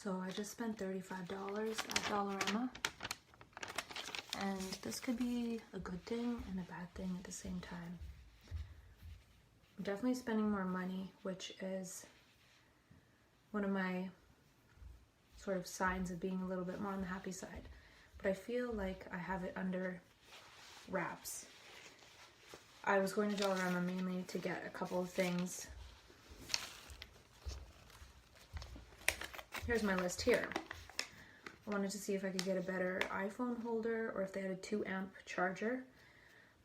So I just spent $35 at Dollarama. And this could be a good thing and a bad thing at the same time. I'm definitely spending more money, which is one of my sort of signs of being a little bit more on the happy side. But I feel like I have it under wraps. I was going to Dollarama mainly to get a couple of things. Here's my list here. I wanted to see if I could get a better iPhone holder or if they had a 2-amp charger.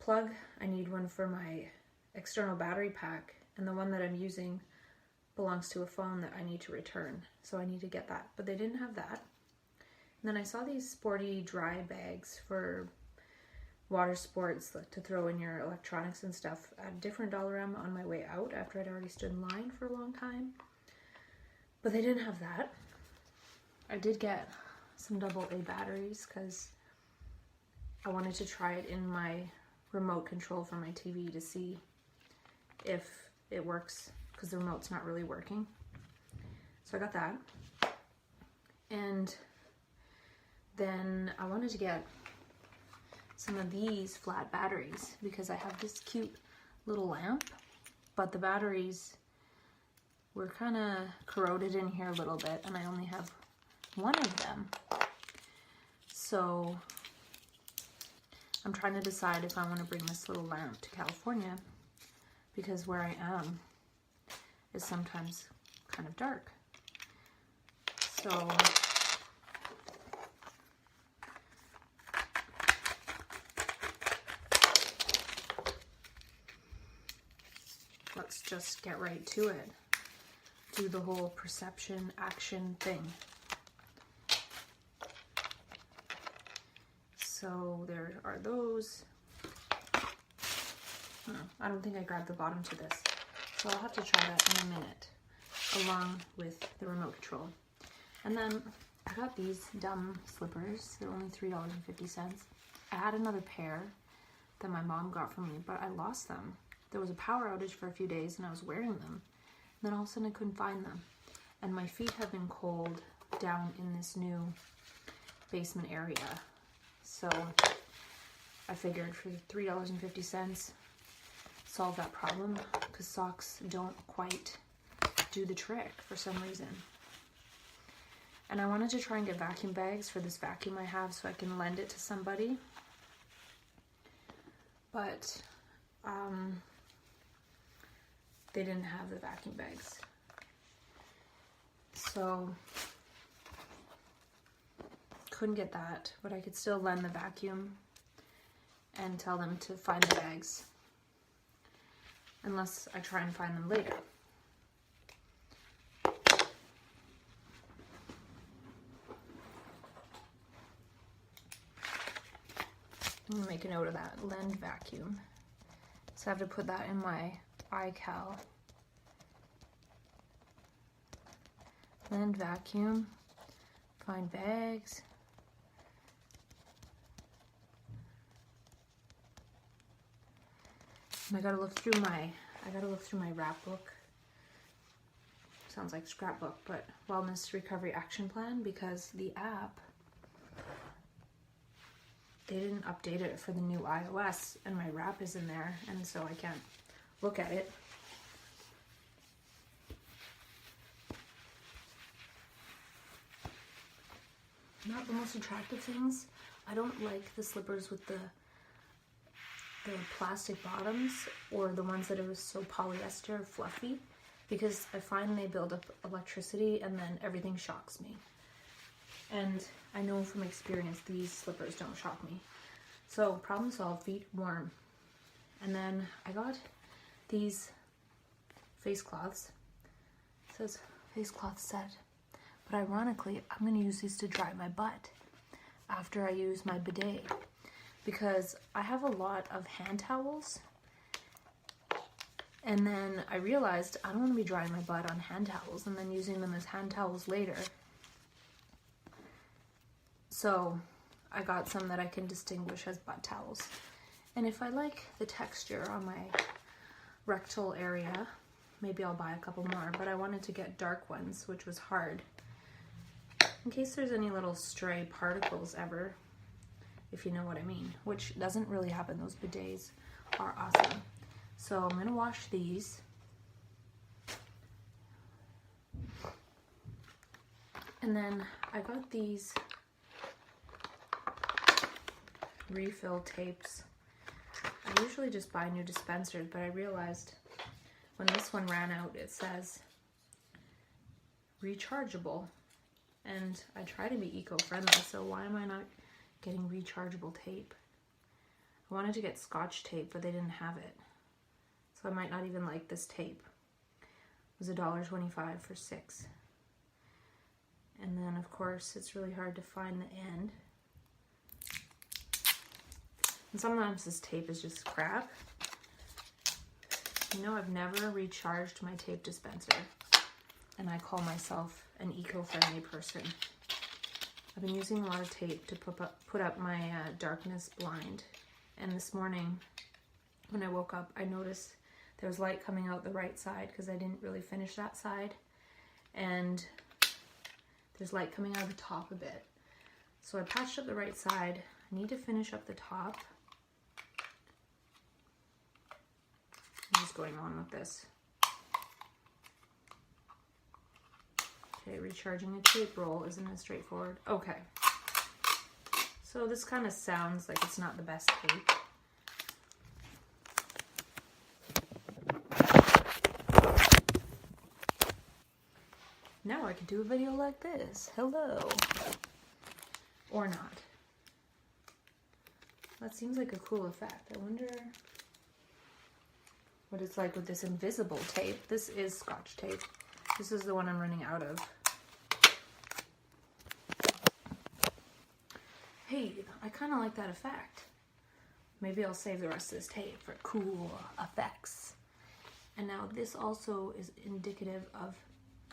Plug, I need one for my external battery pack, and the one that I'm using belongs to a phone that I need to return, so I need to get that. But they didn't have that. And then I saw these sporty dry bags for water sports to throw in your electronics and stuff at a different Dollarama on my way out after I'd already stood in line for a long time. But they didn't have that. I did get some AA batteries because I wanted to try it in my remote control for my TV to see if it works, because the remote's not really working. So I got that. And then I wanted to get some of these flat batteries because I have this cute little lamp, but the batteries were kind of corroded in here a little bit, and I only have one of them. So I'm trying to decide if I want to bring this little lamp to California, because where I am is sometimes kind of dark. So let's just get right to it. Do the whole perception action thing. So there are those. I don't think I grabbed the bottom to this, so I'll have to try that in a minute, along with the remote control. And then I got these dumb slippers. They're only $3.50. I had another pair that my mom got for me, but I lost them. There was a power outage for a few days and I was wearing them. And then all of a sudden I couldn't find them. And my feet have been cold down in this new basement area. So I figured for $3.50, solve that problem, because socks don't quite do the trick for some reason. And I wanted to try and get vacuum bags for this vacuum I have so I can lend it to somebody. But they didn't have the vacuum bags. So couldn't get that, but I could still lend the vacuum and tell them to find the bags, unless I try and find them later. I'm gonna make a note of that, lend vacuum. So I have to put that in my iCal. Lend vacuum, find bags. And I gotta look through my rap book. Sounds like scrapbook, but Wellness Recovery Action Plan, because the app, they didn't update it for the new iOS, and my rap is in there, and so I can't look at it. Not the most attractive things. I don't like the slippers with the plastic bottoms, or the ones that are so polyester fluffy, because I find they build up electricity and then everything shocks me. And I know from experience these slippers don't shock me. So problem solved, feet warm. And then I got these face cloths. It says face cloth set. But ironically, I'm going to use these to dry my butt after I use my bidet, because I have a lot of hand towels, and then I realized I don't want to be drying my butt on hand towels and then using them as hand towels later. So I got some that I can distinguish as butt towels. And if I like the texture on my rectal area, maybe I'll buy a couple more, but I wanted to get dark ones, which was hard. in case there's any little stray particles ever, if you know what I mean, which doesn't really happen. Those bidets are awesome. So I'm gonna wash these. And then I got these refill tapes. I usually just buy new dispensers, but I realized when this one ran out, it says rechargeable. And I try to be eco-friendly, so why am I not getting rechargeable tape? I wanted to get Scotch tape, but they didn't have it. So I might not even like this tape. It was $1.25 for 6. And then, of course, it's really hard to find the end. And sometimes this tape is just crap. You know, I've never recharged my tape dispenser, and I call myself an eco-friendly person. I've been using a lot of tape to put up my darkness blind. And this morning, when I woke up, I noticed there was light coming out the right side because I didn't really finish that side. And there's light coming out of the top a bit. So I patched up the right side. I need to finish up the top. I'm just going on with this. Okay, recharging a tape roll isn't as straightforward. Okay. So this kind of sounds like it's not the best tape. Now I could do a video like this. Hello. Or not. That seems like a cool effect. I wonder what it's like with this invisible tape. This is Scotch tape. This is the one I'm running out of. Hey, I kind of like that effect. Maybe I'll save the rest of this tape for cool effects. And now this also is indicative of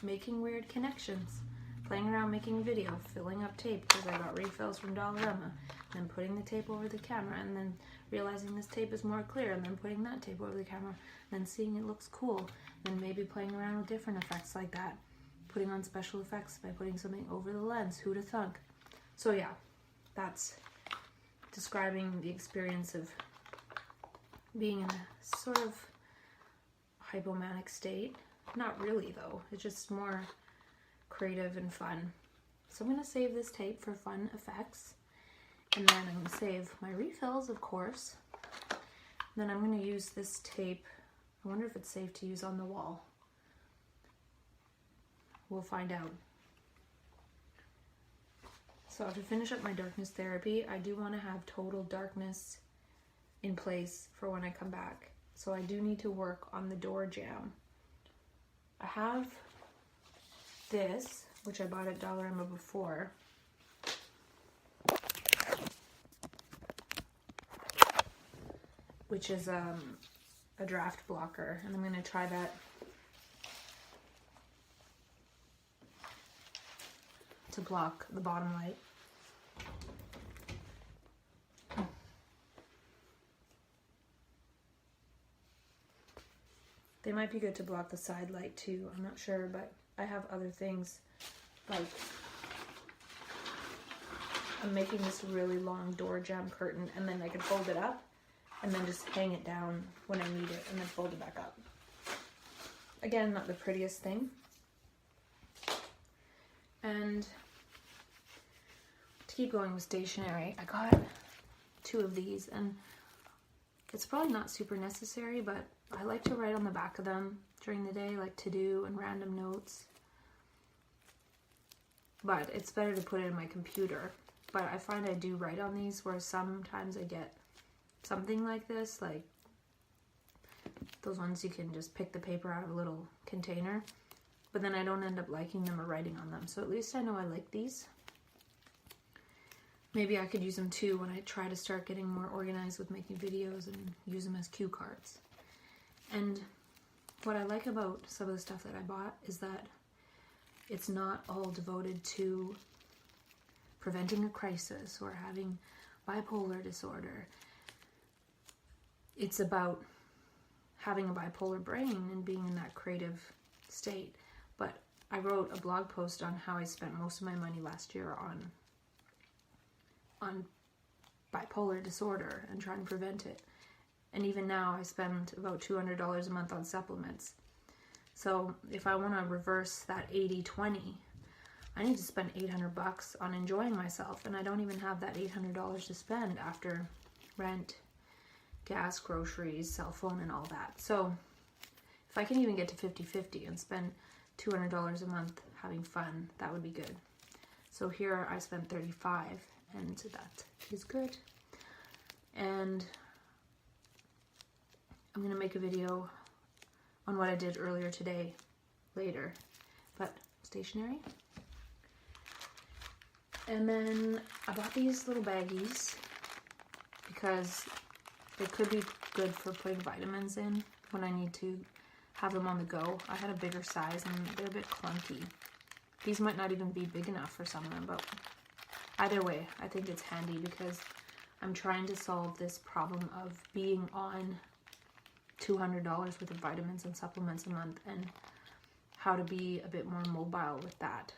making weird connections. Playing around making a video, filling up tape because I got refills from Dollarama, then putting the tape over the camera, and then realizing this tape is more clear, and then putting that tape over the camera, then seeing it looks cool, then maybe playing around with different effects like that. Putting on special effects by putting something over the lens. Who'd have thunk? So yeah, that's describing the experience of being in a sort of hypomanic state. Not really though, it's just more creative and fun. So I'm going to save this tape for fun effects, and then I'm going to save my refills, of course. And then I'm going to use this tape. I wonder if it's safe to use on the wall. We'll find out. So to finish up my darkness therapy, I do want to have total darkness in place for when I come back. So I do need to work on the door jamb. I have this, which I bought at Dollarama before. Which is a draft blocker, and I'm going to try that to block the bottom light. They might be good to block the side light too, I'm not sure, but I have other things, like I'm making this really long door jamb curtain, and then I can fold it up and then just hang it down when I need it and then fold it back up. Again, not the prettiest thing. And to keep going with stationery, I got 2 of these, and it's probably not super necessary, but I like to write on the back of them during the day, like to-do and random notes. But it's better to put it in my computer. But I find I do write on these, where sometimes I get something like this, like those ones you can just pick the paper out of a little container, but then I don't end up liking them or writing on them. So at least I know I like these. Maybe I could use them too when I try to start getting more organized with making videos and use them as cue cards. And what I like about some of the stuff that I bought is that it's not all devoted to preventing a crisis or having bipolar disorder. It's about having a bipolar brain and being in that creative state. But I wrote a blog post on how I spent most of my money last year on bipolar disorder and trying to prevent it. And even now I spend about $200 a month on supplements. So if I want to reverse that 80-20, I need to spend $800 on enjoying myself, and I don't even have that $800 to spend after rent, gas, groceries, cell phone, and all that. So if I can even get to 50-50 and spend $200 a month having fun, that would be good. So here I spent $35, and that is good. And I'm gonna make a video on what I did earlier today later, but stationery. And then I bought these little baggies because they could be good for putting vitamins in when I need to have them on the go. I had a bigger size and they're a bit clunky. These might not even be big enough for some of them, but either way, I think it's handy because I'm trying to solve this problem of being on $200 worth of vitamins and supplements a month and how to be a bit more mobile with that.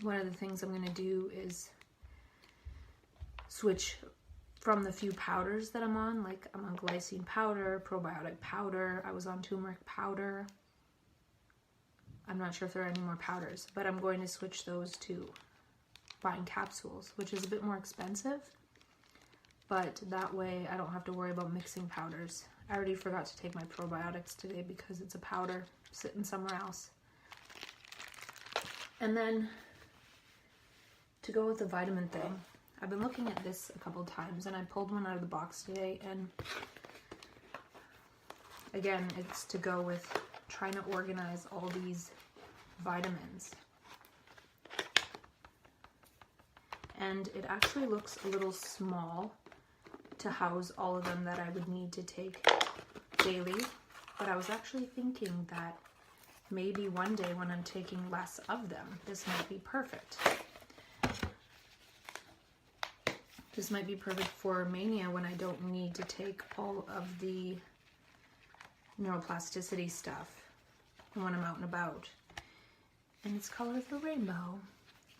One of the things I'm going to do is switch from the few powders that I'm on, like I'm on glycine powder, probiotic powder, I was on turmeric powder. I'm not sure if there are any more powders, but I'm going to switch those to buying capsules, which is a bit more expensive, but that way I don't have to worry about mixing powders. I already forgot to take my probiotics today because it's a powder sitting somewhere else. And then to go with the vitamin thing, I've been looking at this a couple times and I pulled one out of the box today, and again, it's to go with trying to organize all these vitamins. And it actually looks a little small to house all of them that I would need to take daily, but I was actually thinking that maybe one day when I'm taking less of them, this might be perfect. This might be perfect for mania when I don't need to take all of the neuroplasticity stuff when I'm out and about. And it's color of the rainbow.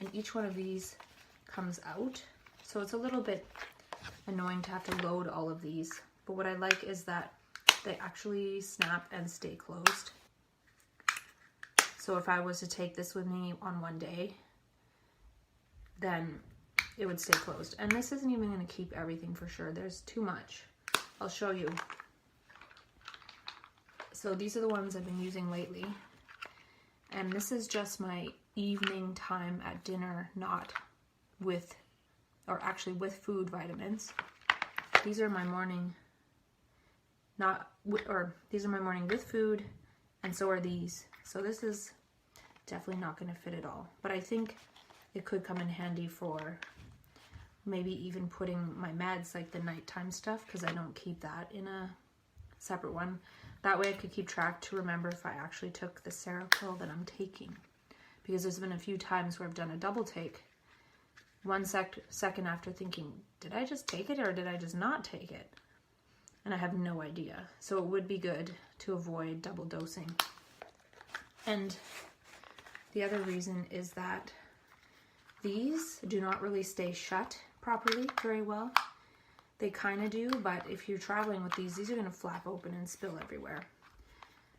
And each one of these comes out. So it's a little bit annoying to have to load all of these. But what I like is that they actually snap and stay closed. So if I was to take this with me on one day, then it would stay closed. And this isn't even going to keep everything for sure. There's too much. I'll show you. So these are the ones I've been using lately. And this is just my evening time at dinner, not with, or actually with food vitamins. These are my morning, these are my morning with food, and so are these. So this is definitely not going to fit at all. But I think it could come in handy for maybe even putting my meds, like the nighttime stuff, because I don't keep that in a separate one. That way I could keep track to remember if I actually took the Seroquel that I'm taking. Because there's been a few times where I've done a double take, one second after thinking, did I just take it or did I just not take it? And I have no idea. So it would be good to avoid double dosing. And the other reason is that these do not really stay shut properly very well. They kind of do, but if you're traveling with these are going to flap open and spill everywhere.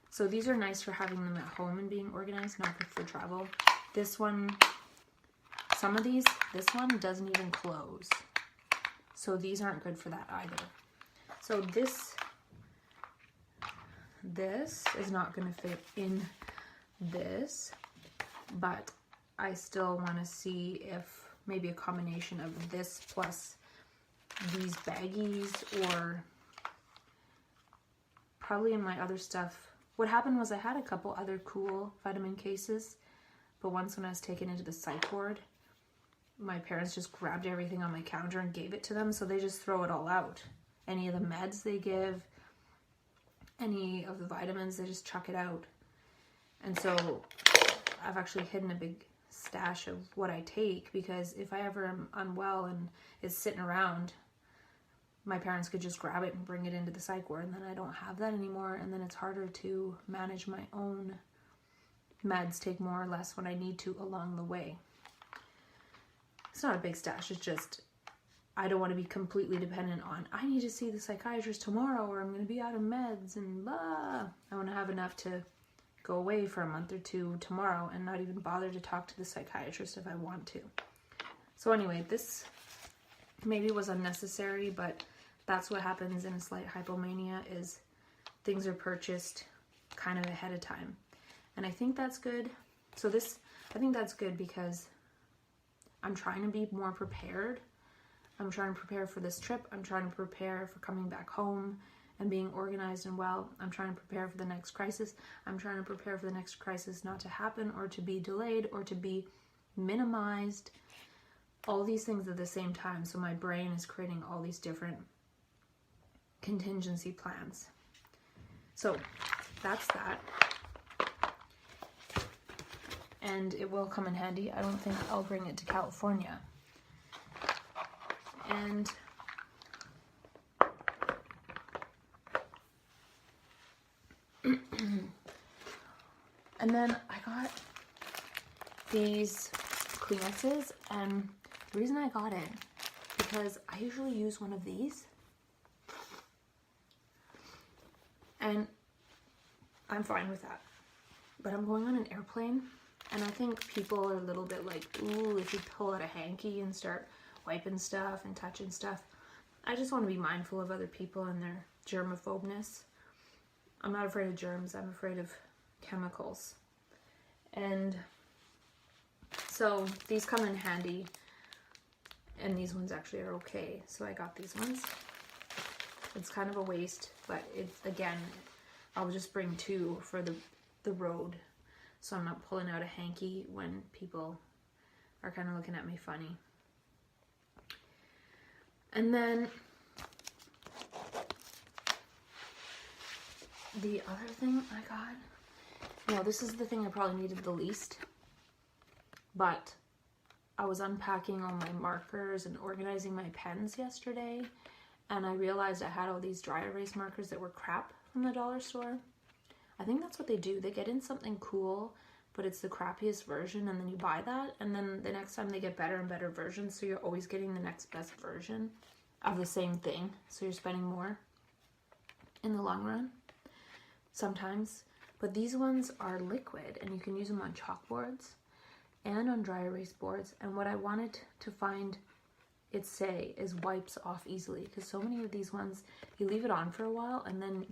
So these are nice for having them at home and being organized, not good for travel. This one, some of these, this one doesn't even close. So these aren't good for that either. So this is not going to fit in this, but I still want to see if maybe a combination of this plus these baggies, or probably in my other stuff. What happened was I had a couple other cool vitamin cases, but once when I was taken into the psych ward, my parents just grabbed everything on my counter and gave it to them, so they just throw it all out. Any of the meds they give, any of the vitamins, they just chuck it out. And so I've actually hidden a big stash of what I take, because if I ever am unwell and it's sitting around, my parents could just grab it and bring it into the psych ward, and then I don't have that anymore, and then it's harder to manage my own meds, take more or less when I need to along the way. It's not a big stash, it's just I don't want to be completely dependent on, I need to see the psychiatrist tomorrow or I'm going to be out of meds and blah. I want to have enough to go away for a month or two tomorrow and not even bother to talk to the psychiatrist if I want to. So anyway, this maybe was unnecessary, but that's what happens in a slight hypomania, is things are purchased kind of ahead of time. And I think that's good. So I think that's good because I'm trying to be more prepared. I'm trying to prepare for this trip. I'm trying to prepare for coming back home and being organized and well. I'm trying to prepare for the next crisis. I'm trying to prepare for the next crisis not to happen or to be delayed or to be minimized. All these things at the same time. So my brain is creating all these different contingency plans. So that's that. And it will come in handy. I don't think I'll bring it to California. And and then I got these Kleenexes, and the reason I got it because I usually use one of these, and I'm fine with that. But I'm going on an airplane, and I think people are a little bit like, ooh, if you pull out a hanky and start wiping stuff and touching stuff. I just want to be mindful of other people and their germophobness. I'm not afraid of germs, I'm afraid of chemicals. And so these come in handy, and these ones actually are okay. So I got these ones. It's kind of a waste, but it's, again, I'll just bring two for the road, so I'm not pulling out a hanky when people are kind of looking at me funny. And then the other thing I got, this is the thing I probably needed the least, but I was unpacking all my markers and organizing my pens yesterday, and I realized I had all these dry erase markers that were crap from the dollar store. I think that's what they do. They get in something cool, but it's the crappiest version, and then you buy that, and then the next time they get better and better versions, so you're always getting the next best version of the same thing, so you're spending more in the long run sometimes. But these ones are liquid, and you can use them on chalkboards and on dry erase boards. And what I wanted to find it say is wipes off easily, because so many of these ones you leave it on for a while and then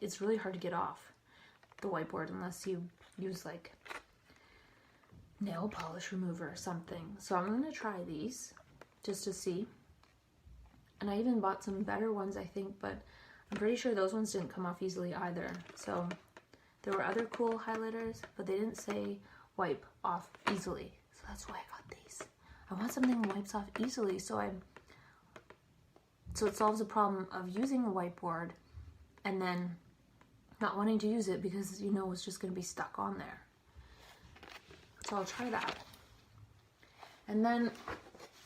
it's really hard to get off the whiteboard unless you use like nail polish remover or something. So I'm going to try these just to see. And I even bought some better ones, I think, but I'm pretty sure those ones didn't come off easily either. So there were other cool highlighters, but they didn't say wipe off easily. So that's why I got these. I want something that wipes off easily, so it solves the problem of using a whiteboard and then not wanting to use it because it's just going to be stuck on there. So I'll try that. And then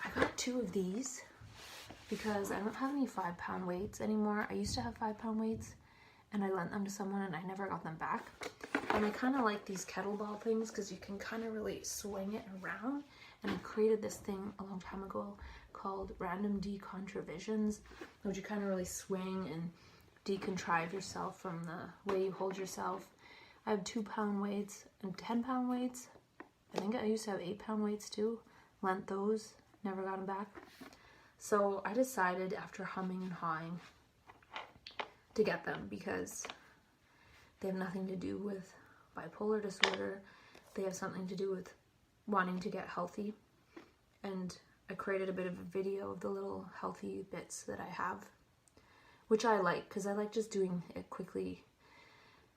I got two of these because I don't have any 5-pound weights anymore. I used to have 5-pound weights, and I lent them to someone and I never got them back. And I kind of like these kettlebell things because you can kind of really swing it around. And I created this thing a long time ago called random decontravisions, which you kind of really swing and decontrive yourself from the way you hold yourself. I have 2-pound weights and 10-pound weights. I think I used to have 8-pound weights too. Lent those, never got them back. So I decided after humming and hawing to get them because they have nothing to do with bipolar disorder. They have something to do with wanting to get healthy. And I created a bit of a video of the little healthy bits that I have, which I like because I like just doing it quickly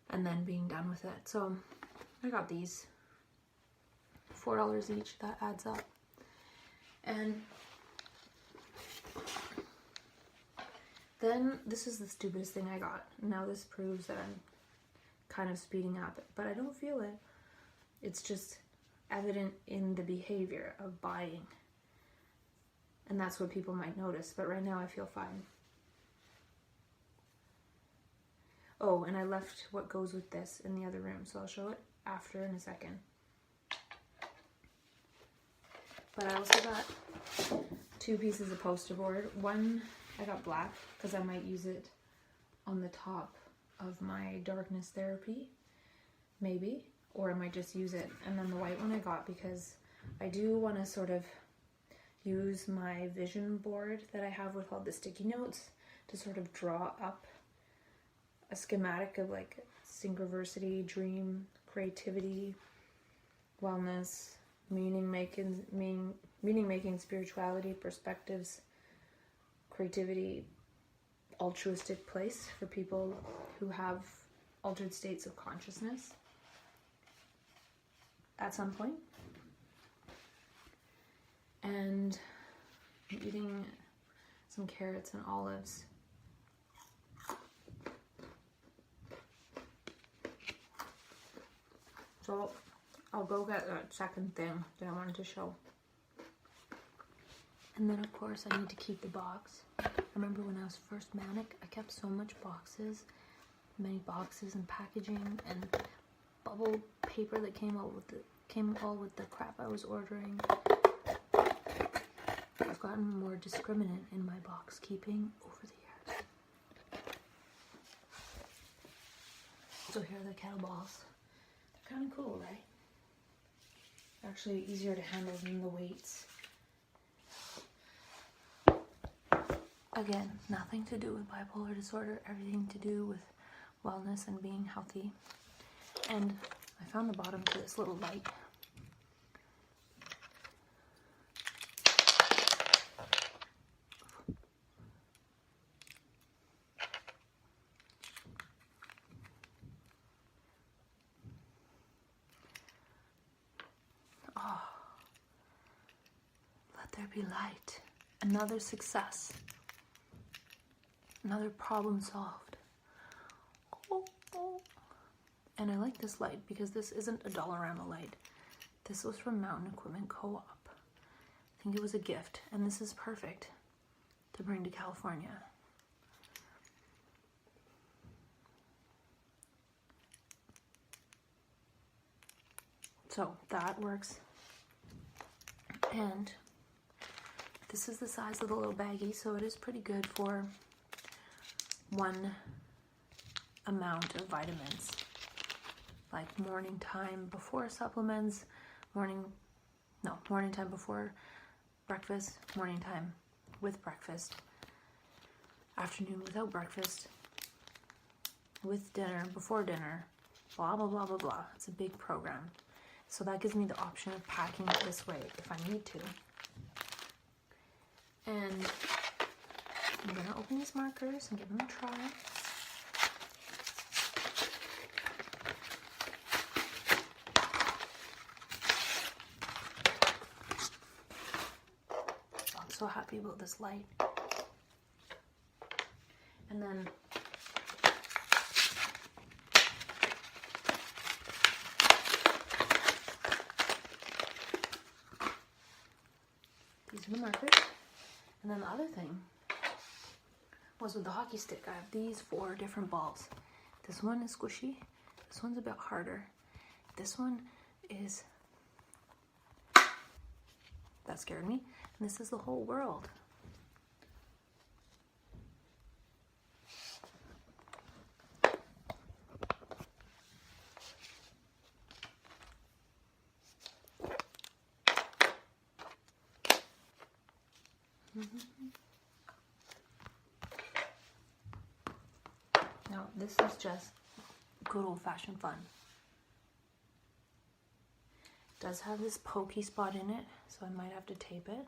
and then being done with it. So I got these, $4 each, that adds up. And then this is the stupidest thing I got. Now this proves that I'm kind of speeding up, but I don't feel it. It's just evident in the behavior of buying. And that's what people might notice, but right now I feel fine. Oh, and I left what goes with this in the other room, so I'll show it. after in a second. But I also got 2 pieces of poster board. One I got black because I might use it on the top of my darkness therapy, maybe, or I might just use it. And then the white one I got because I do want to sort of use my vision board that I have with all the sticky notes to sort of draw up a schematic of like synchroversity, dream, creativity, wellness, meaning making, spirituality, perspectives, creativity, altruistic place for people who have altered states of consciousness at some point. And I'm eating some carrots and olives. So I'll go get that second thing that I wanted to show. And then of course I need to keep the box. I remember when I was first manic, I kept so much boxes, many boxes and packaging and bubble paper that came all with the crap I was ordering. I've gotten more discriminate in my box keeping over the years. So here are the kettlebells. They're kind of cool, right? Actually easier to handle than the weights. Again, nothing to do with bipolar disorder, everything to do with wellness and being healthy. And I found the bottom to this little light. Oh, let there be light. Another success. Another problem solved. Oh, oh. And I like this light because this isn't a dollarama light. This was from Mountain Equipment Co-op. I think it was a gift, and this is perfect to bring to California. So that works. And this is the size of the little baggie, so it is pretty good for one amount of vitamins. Like morning time before supplements, morning time before breakfast, morning time with breakfast, afternoon without breakfast, with dinner, before dinner, blah, blah, blah, blah, blah. It's a big program. So that gives me the option of packing it this way if I need to. And I'm gonna open these markers and give them a try. I'm so happy about this light. And then these are the markers. And then the other thing was with the hockey stick. I have these 4 different balls. This one is squishy. This one's a bit harder. This one is... that scared me. And this is the whole world. Now, this is just good old-fashioned fun. It does have this pokey spot in it, so I might have to tape it.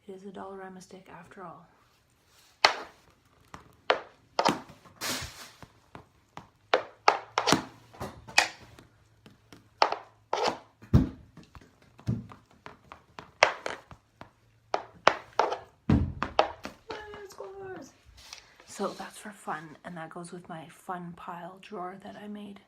It is a dollarama stick after all. So that's for fun, and that goes with my fun pile drawer that I made.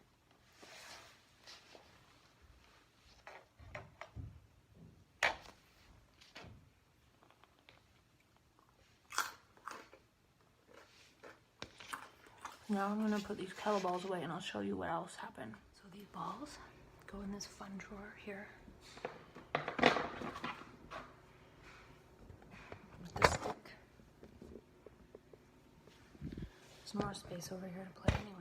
Now I'm going to put these kettlebells away and I'll show you what else happened. So these balls go in this fun drawer here. With the stick. There's more space over here to play anyway.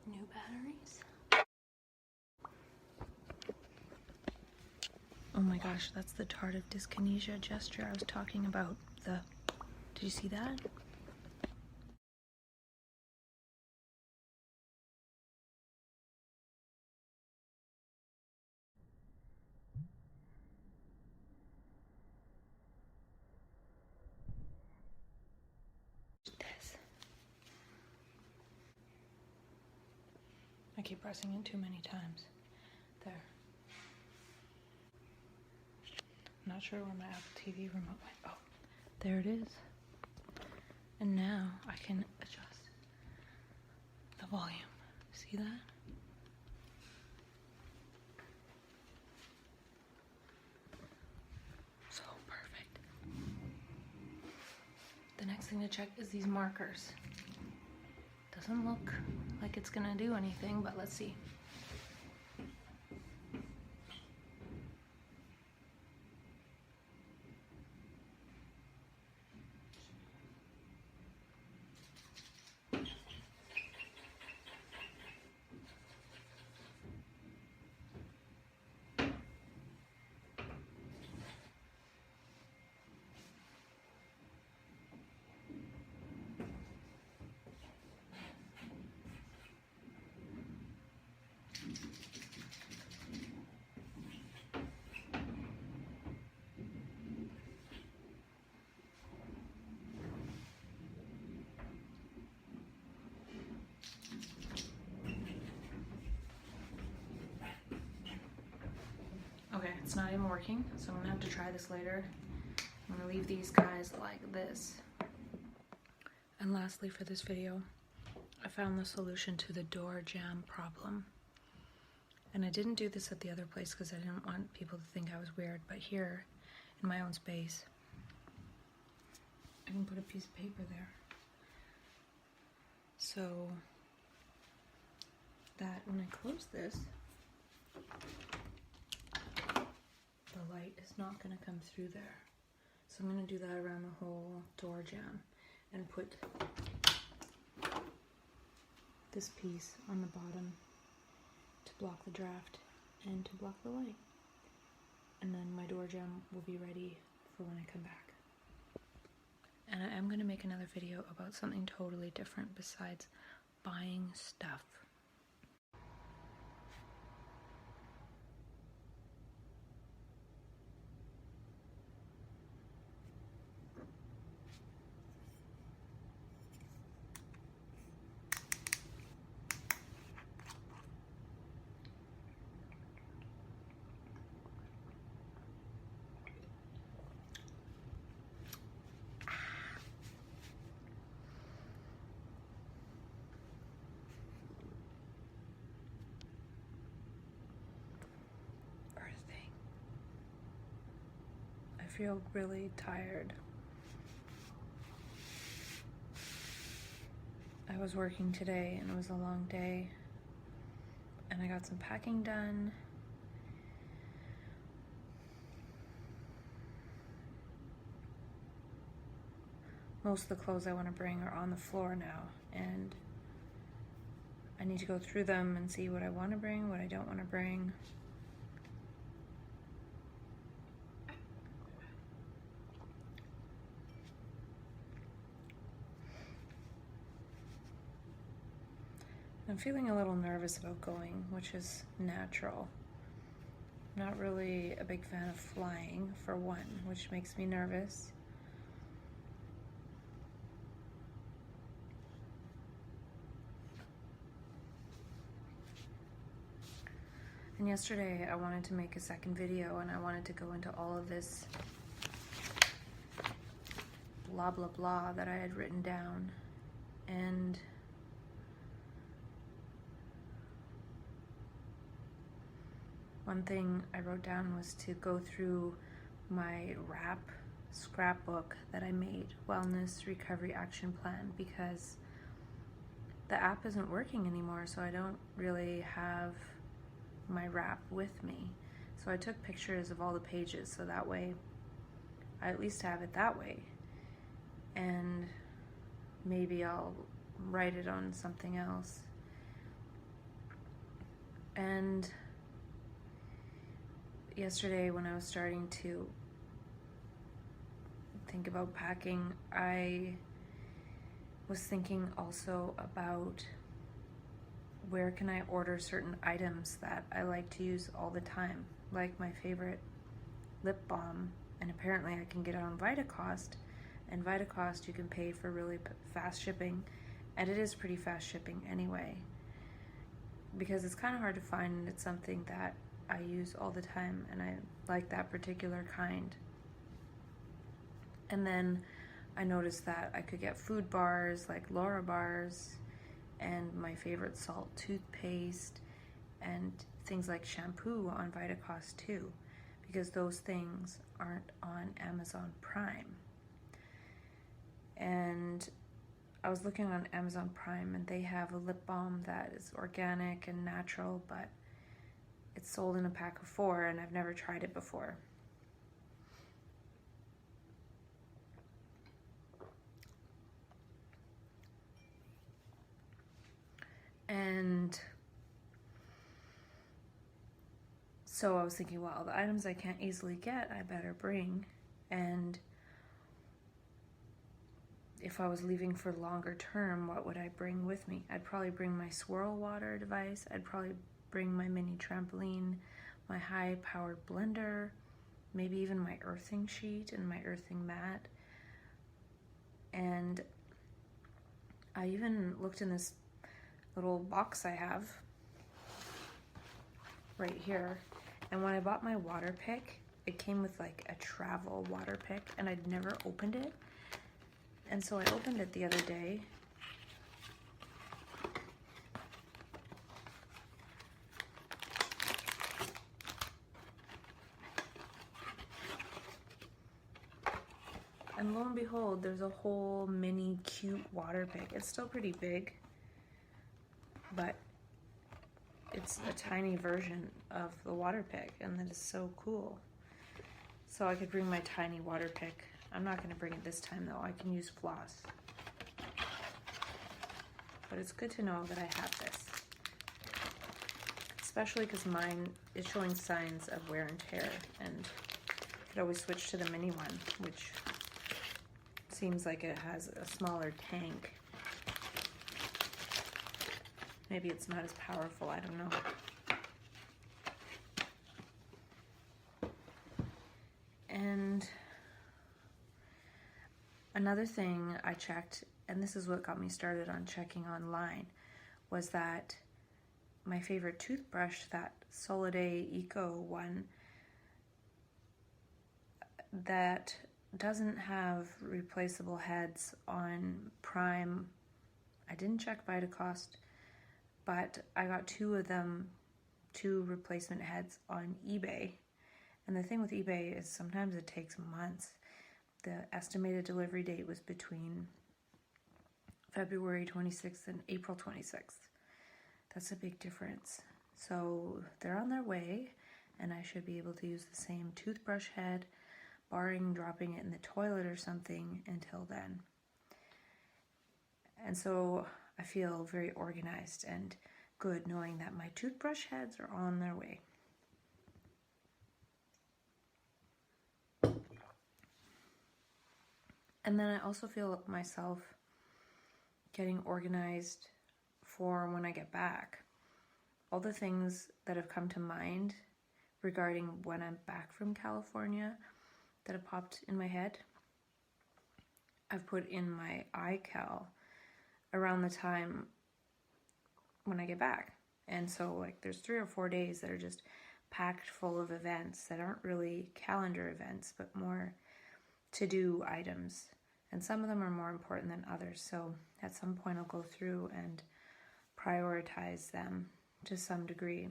New batteries. Oh my gosh, that's the tardive dyskinesia gesture I was talking about. Did you see that? This. I keep pressing it too many times. There. I'm not sure where my Apple TV remote went. Oh, there it is. And now I can adjust the volume. See that? So perfect. The next thing to check is these markers. Doesn't look like it's gonna do anything, but let's see. Okay, it's not even working, so I'm gonna have to try this later. I'm gonna leave these guys like this. And lastly for this video, I found the solution to the door jam problem. And I didn't do this at the other place because I didn't want people to think I was weird, but here, in my own space, I can put a piece of paper there. So that when I close this, the light is not going to come through there. So I'm going to do that around the whole door jamb and put this piece on the bottom to block the draft and to block the light. And then my door jamb will be ready for when I come back. And I am going to make another video about something totally different besides buying stuff. I feel really tired. I was working today and it was a long day and I got some packing done. Most of the clothes I want to bring are on the floor now and I need to go through them and see what I want to bring, what I don't want to bring. I'm feeling a little nervous about going, which is natural. I'm not really a big fan of flying, for one, which makes me nervous. And yesterday I wanted to make a second video and I wanted to go into all of this blah blah blah that I had written down, and One thing I wrote down was to go through my wrap scrapbook that I made, Wellness Recovery Action Plan, because the app isn't working anymore, so I don't really have my wrap with me. So I took pictures of all the pages so that way I at least have it that way. And maybe I'll write it on something else. And yesterday when I was starting to think about packing, I was thinking also about where can I order certain items that I like to use all the time, like my favorite lip balm, and apparently I can get it on Vitacost, and Vitacost you can pay for really fast shipping, and it is pretty fast shipping anyway, because it's kind of hard to find, and it's something that I use all the time, and I like that particular kind. And then I noticed that I could get food bars like Laura bars, and my favorite salt toothpaste, and things like shampoo on Vitacost too, because those things aren't on Amazon Prime. And I was looking on Amazon Prime, and they have a lip balm that is organic and natural, but it's sold in a pack of 4, and I've never tried it before. And so I was thinking, well, the items I can't easily get, I better bring. And if I was leaving for longer term, what would I bring with me? I'd probably bring my swirl water device. I'd probably bring my mini trampoline, my high-powered blender, maybe even my earthing sheet and my earthing mat. And I even looked in this little box I have right here, and when I bought my water pick, it came with like a travel water pick, and I'd never opened it, and so I opened it the other day. And lo and behold, there's a whole mini cute water pick. It's still pretty big, but it's a tiny version of the water pick, and that is so cool. So I could bring my tiny water pick. I'm not going to bring it this time though. I can use floss. But it's good to know that I have this. Especially because mine is showing signs of wear and tear, and I could always switch to the mini one, which seems like it has a smaller tank. Maybe it's not as powerful, I don't know. And another thing I checked, and this is what got me started on checking online, was that my favorite toothbrush, that Soliday Eco one, that doesn't have replaceable heads on Prime. I didn't check Vitacost, but I got 2 of them, 2 replacement heads on eBay. And the thing with eBay is sometimes it takes months. The estimated delivery date was between February 26th and April 26th. That's a big difference. So they're on their way, and I should be able to use the same toothbrush head, barring dropping it in the toilet or something until then. And so I feel very organized and good knowing that my toothbrush heads are on their way. And then I also feel myself getting organized for when I get back. All the things that have come to mind regarding when I'm back from California that have popped in my head, I've put in my iCal around the time when I get back. And so like there's 3 or 4 days that are just packed full of events that aren't really calendar events, but more to-do items. And some of them are more important than others. So at some point I'll go through and prioritize them to some degree.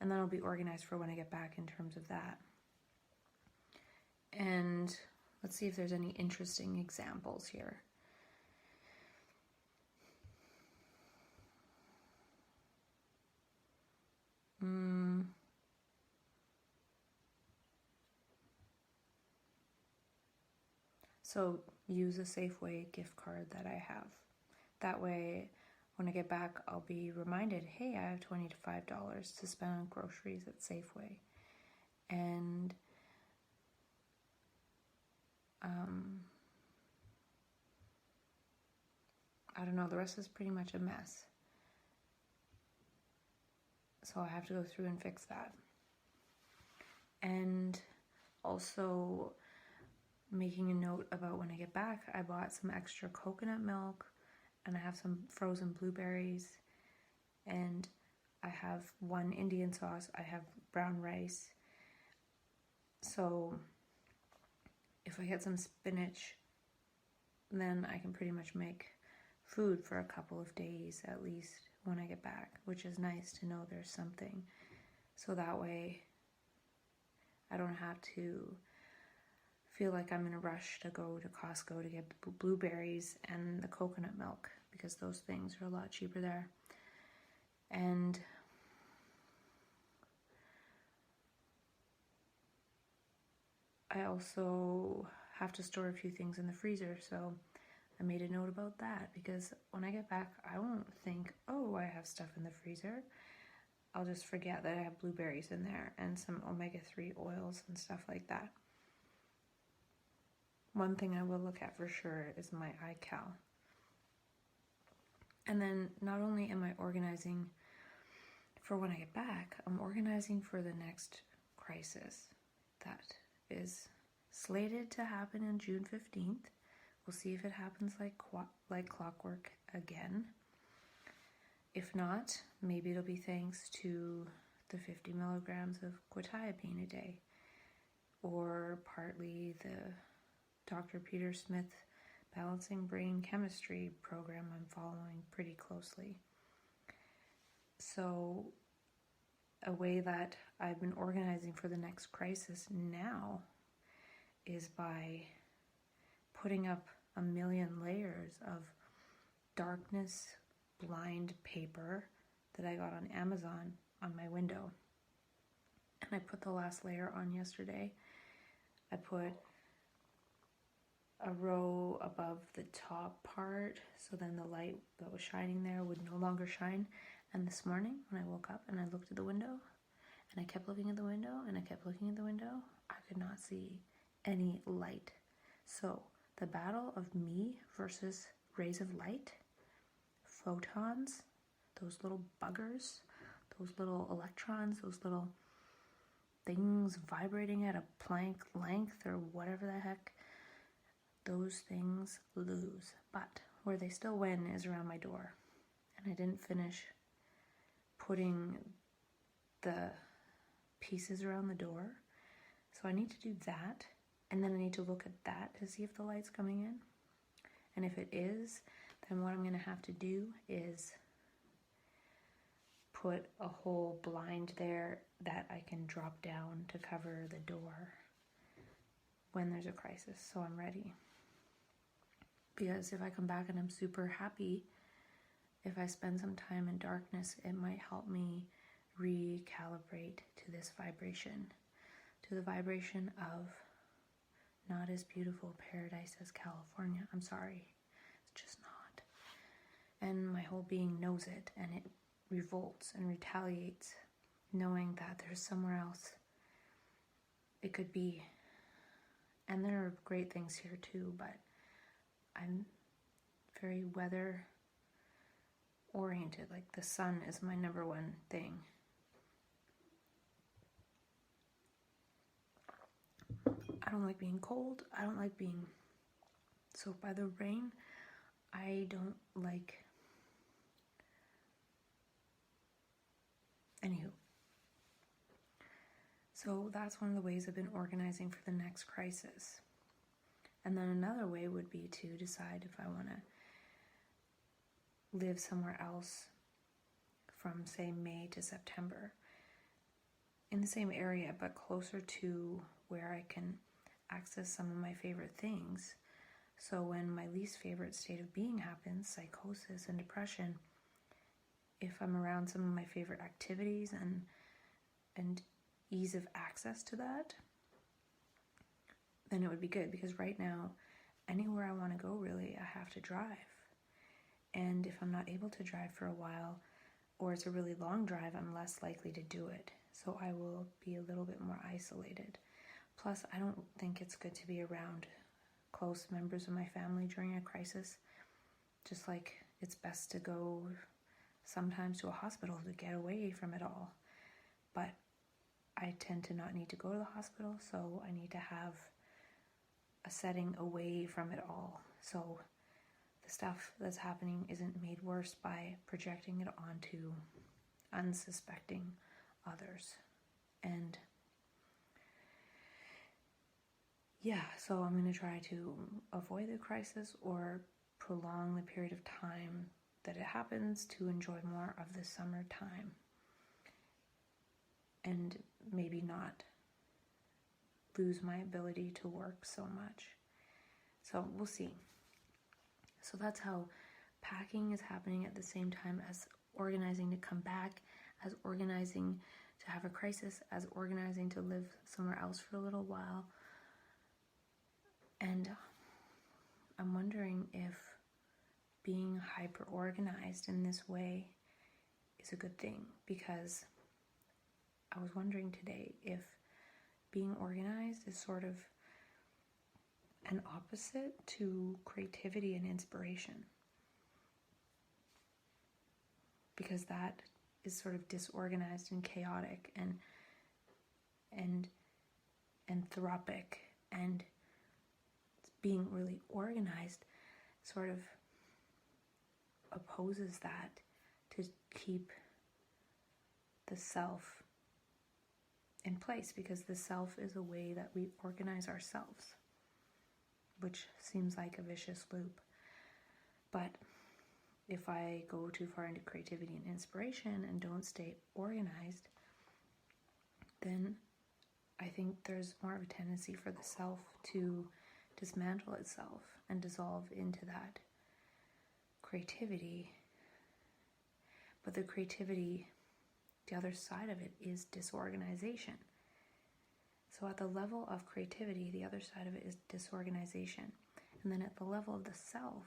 And then I'll be organized for when I get back in terms of that. And let's see if there's any interesting examples here. So use a Safeway gift card that I have. That way, when I get back, I'll be reminded, hey, I have $25 to spend on groceries at Safeway. And I don't know, the rest is pretty much a mess. So I have to go through and fix that. And also making a note about when I get back, I bought some extra coconut milk, and I have some frozen blueberries, and I have one Indian sauce, I have brown rice. So if I get some spinach, then I can pretty much make food for a couple of days at least when I get back, which is nice to know there's something. So that way I don't have to feel like I'm in a rush to go to Costco to get blueberries and the coconut milk, because those things are a lot cheaper there. And I also have to store a few things in the freezer, so I made a note about that, because when I get back, I won't think, oh, I have stuff in the freezer. I'll just forget that I have blueberries in there and some omega-3 oils and stuff like that. One thing I will look at for sure is my iCal. And then not only am I organizing for when I get back, I'm organizing for the next crisis that is slated to happen on June 15th. We'll see if it happens like clockwork again. If not, maybe it'll be thanks to the 50 milligrams of quetiapine a day, or partly the Dr. Peter Smith Balancing Brain Chemistry program I'm following pretty closely. So a way that I've been organizing for the next crisis now is by putting up a million layers of darkness blind paper that I got on Amazon on my window. And I put the last layer on yesterday. I put a row above the top part, so then the light that was shining there would no longer shine. And this morning when I woke up and I looked at the window, and I kept looking at the window, and I kept looking at the window, I could not see any light. So the battle of me versus rays of light, photons, those little buggers, those little electrons, those little things vibrating at a Planck length or whatever the heck, those things lose. But where they still win is around my door. And I didn't finish putting the pieces around the door. So I need to do that. And then I need to look at that to see if the light's coming in. And if it is, then what I'm going to have to do is put a whole blind there that I can drop down to cover the door when there's a crisis, so I'm ready. Because if I come back and I'm super happy, if I spend some time in darkness, it might help me recalibrate to this vibration, to the vibration of not as beautiful paradise as California. I'm sorry, it's just not. And my whole being knows it, and it revolts and retaliates, knowing that there's somewhere else it could be. And there are great things here too, but I'm very weather oriented. Like the sun is my number one thing. I don't like being cold. I don't like being soaked by the rain. I don't like... Anywho. So that's one of the ways I've been organizing for the next crisis. And then another way would be to decide if I want to live somewhere else from, say, May to September. in the same area, but closer to where I can access some of my favorite things. So when my least favorite state of being happens, psychosis and depression, if I'm around some of my favorite activities and ease of access to that, then it would be good. Because right now, anywhere I want to go, really, I have to drive. And if I'm not able to drive for a while, or it's a really long drive, I'm less likely to do it. So I will be a little bit more isolated. Plus, I don't think it's good to be around close members of my family during a crisis. Just like it's best to go sometimes to a hospital to get away from it all. But I tend to not need to go to the hospital, so I need to have a setting away from it all. So the stuff that's happening isn't made worse by projecting it onto unsuspecting others. And yeah, so I'm going to try to avoid the crisis or prolong the period of time that it happens to enjoy more of the summertime. And maybe not lose my ability to work so much. So we'll see. So that's how packing is happening at the same time as organizing to come back, as organizing to have a crisis, as organizing to live somewhere else for a little while. And I'm wondering if being hyper-organized in this way is a good thing, because I was wondering today if being organized is sort of an opposite to creativity and inspiration, because that is sort of disorganized and chaotic and anthropic, and being really organized sort of opposes that, to keep the self in place, because the self is a way that we organize ourselves, which seems like a vicious loop. But if I go too far into creativity and inspiration and don't stay organized, then I think there's more of a tendency for the self to dismantle itself and dissolve into that creativity. But the creativity, the other side of it, is disorganization. So at the level of creativity, the other side of it is disorganization. And then at the level of the self,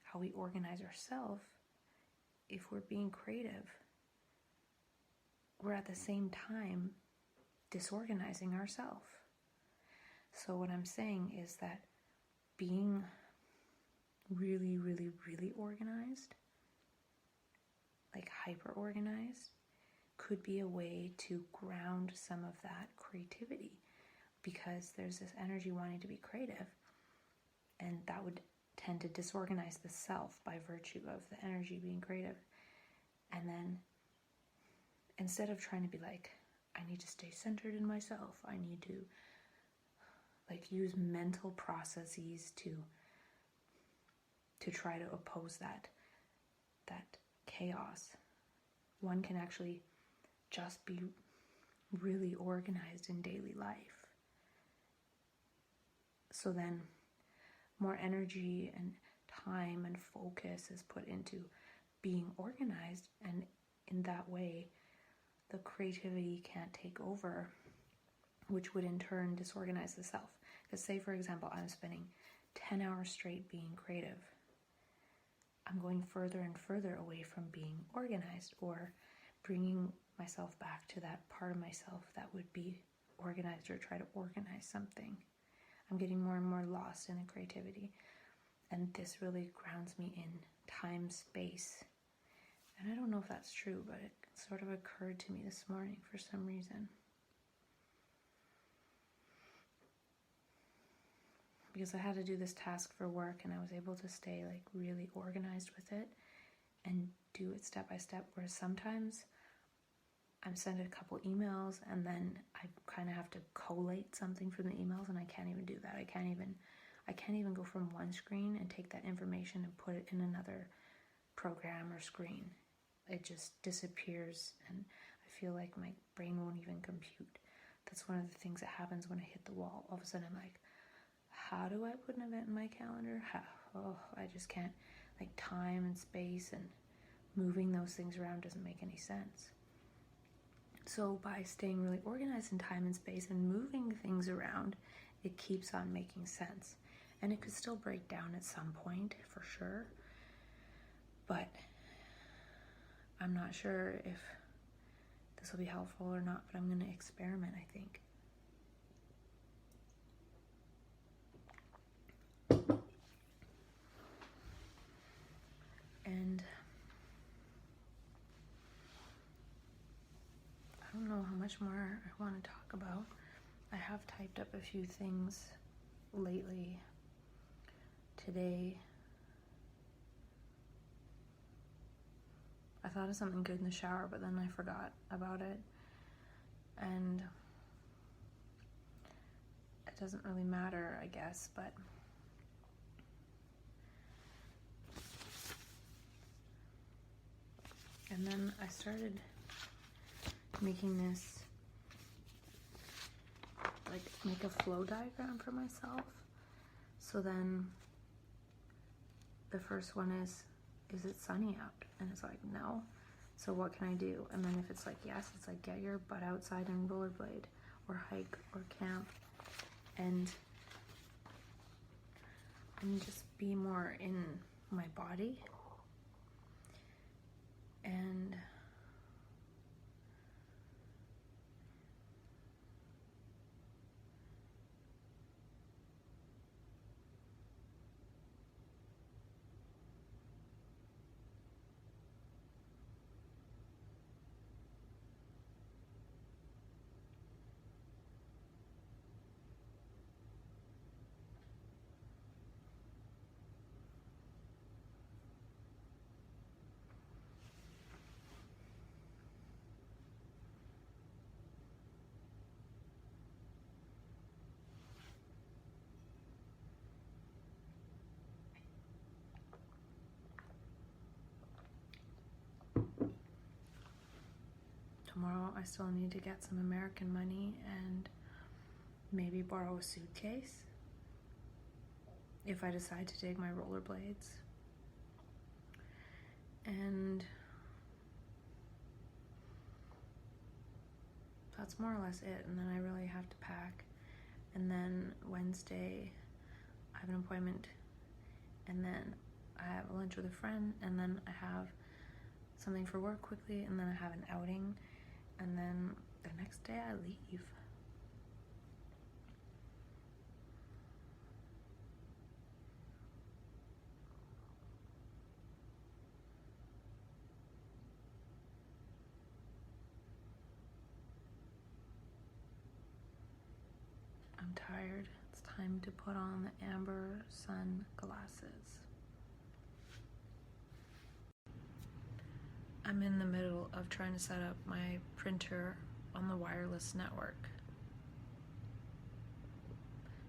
how we organize ourselves, if we're being creative, we're at the same time disorganizing ourselves. So what I'm saying is that being really, really, really organized, like hyper-organized, could be a way to ground some of that creativity, because there's this energy wanting to be creative, and that would tend to disorganize the self by virtue of the energy being creative. And then instead of trying to be like, I need to stay centered in myself, I need to use mental processes to try to oppose that chaos, one can actually just be really organized in daily life. So then more energy and time and focus is put into being organized, and in that way the creativity can't take over, which would in turn disorganize the self. Because say, for example, I'm spending 10 hours straight being creative, I'm going further and further away from being organized, or bringing myself back to that part of myself that would be organized or try to organize something. I'm getting more and more lost in the creativity, and this really grounds me in time, space. And I don't know if that's true, but it sort of occurred to me this morning for some reason. Because I had to do this task for work, and I was able to stay really organized with it and do it step by step, whereas sometimes I'm sent a couple emails and then I kind of have to collate something from the emails, and I can't even do that. I can't even go from one screen and take that information and put it in another program or screen. It just disappears, and I feel like my brain won't even compute. That's one of the things that happens when I hit the wall. All of a sudden I'm like, how do I put an event in my calendar? I just can't. Like, time and space and moving those things around doesn't make any sense. So by staying really organized in time and space and moving things around, it keeps on making sense. And it could still break down at some point, for sure. But I'm not sure if this will be helpful or not, but I'm going to experiment, I think. And I don't know how much more I want to talk about. I have typed up a few things lately. Today, I thought of something good in the shower, but then I forgot about it. And it doesn't really matter, I guess, but and then I started making this, like, make a flow diagram for myself. So then the first one is it sunny out? And it's like, no. So what can I do? And then if it's like, yes, it's like, get your butt outside and rollerblade or hike or camp and just be more in my body. And tomorrow I still need to get some American money and maybe borrow a suitcase if I decide to take my rollerblades. And that's more or less it. And then I really have to pack. And then Wednesday I have an appointment, and then I have a lunch with a friend, and then I have something for work quickly, and then I have an outing, and then the next day I leave. I'm tired. It's time to put on the amber sunglasses. I'm in the middle of trying to set up my printer on the wireless network.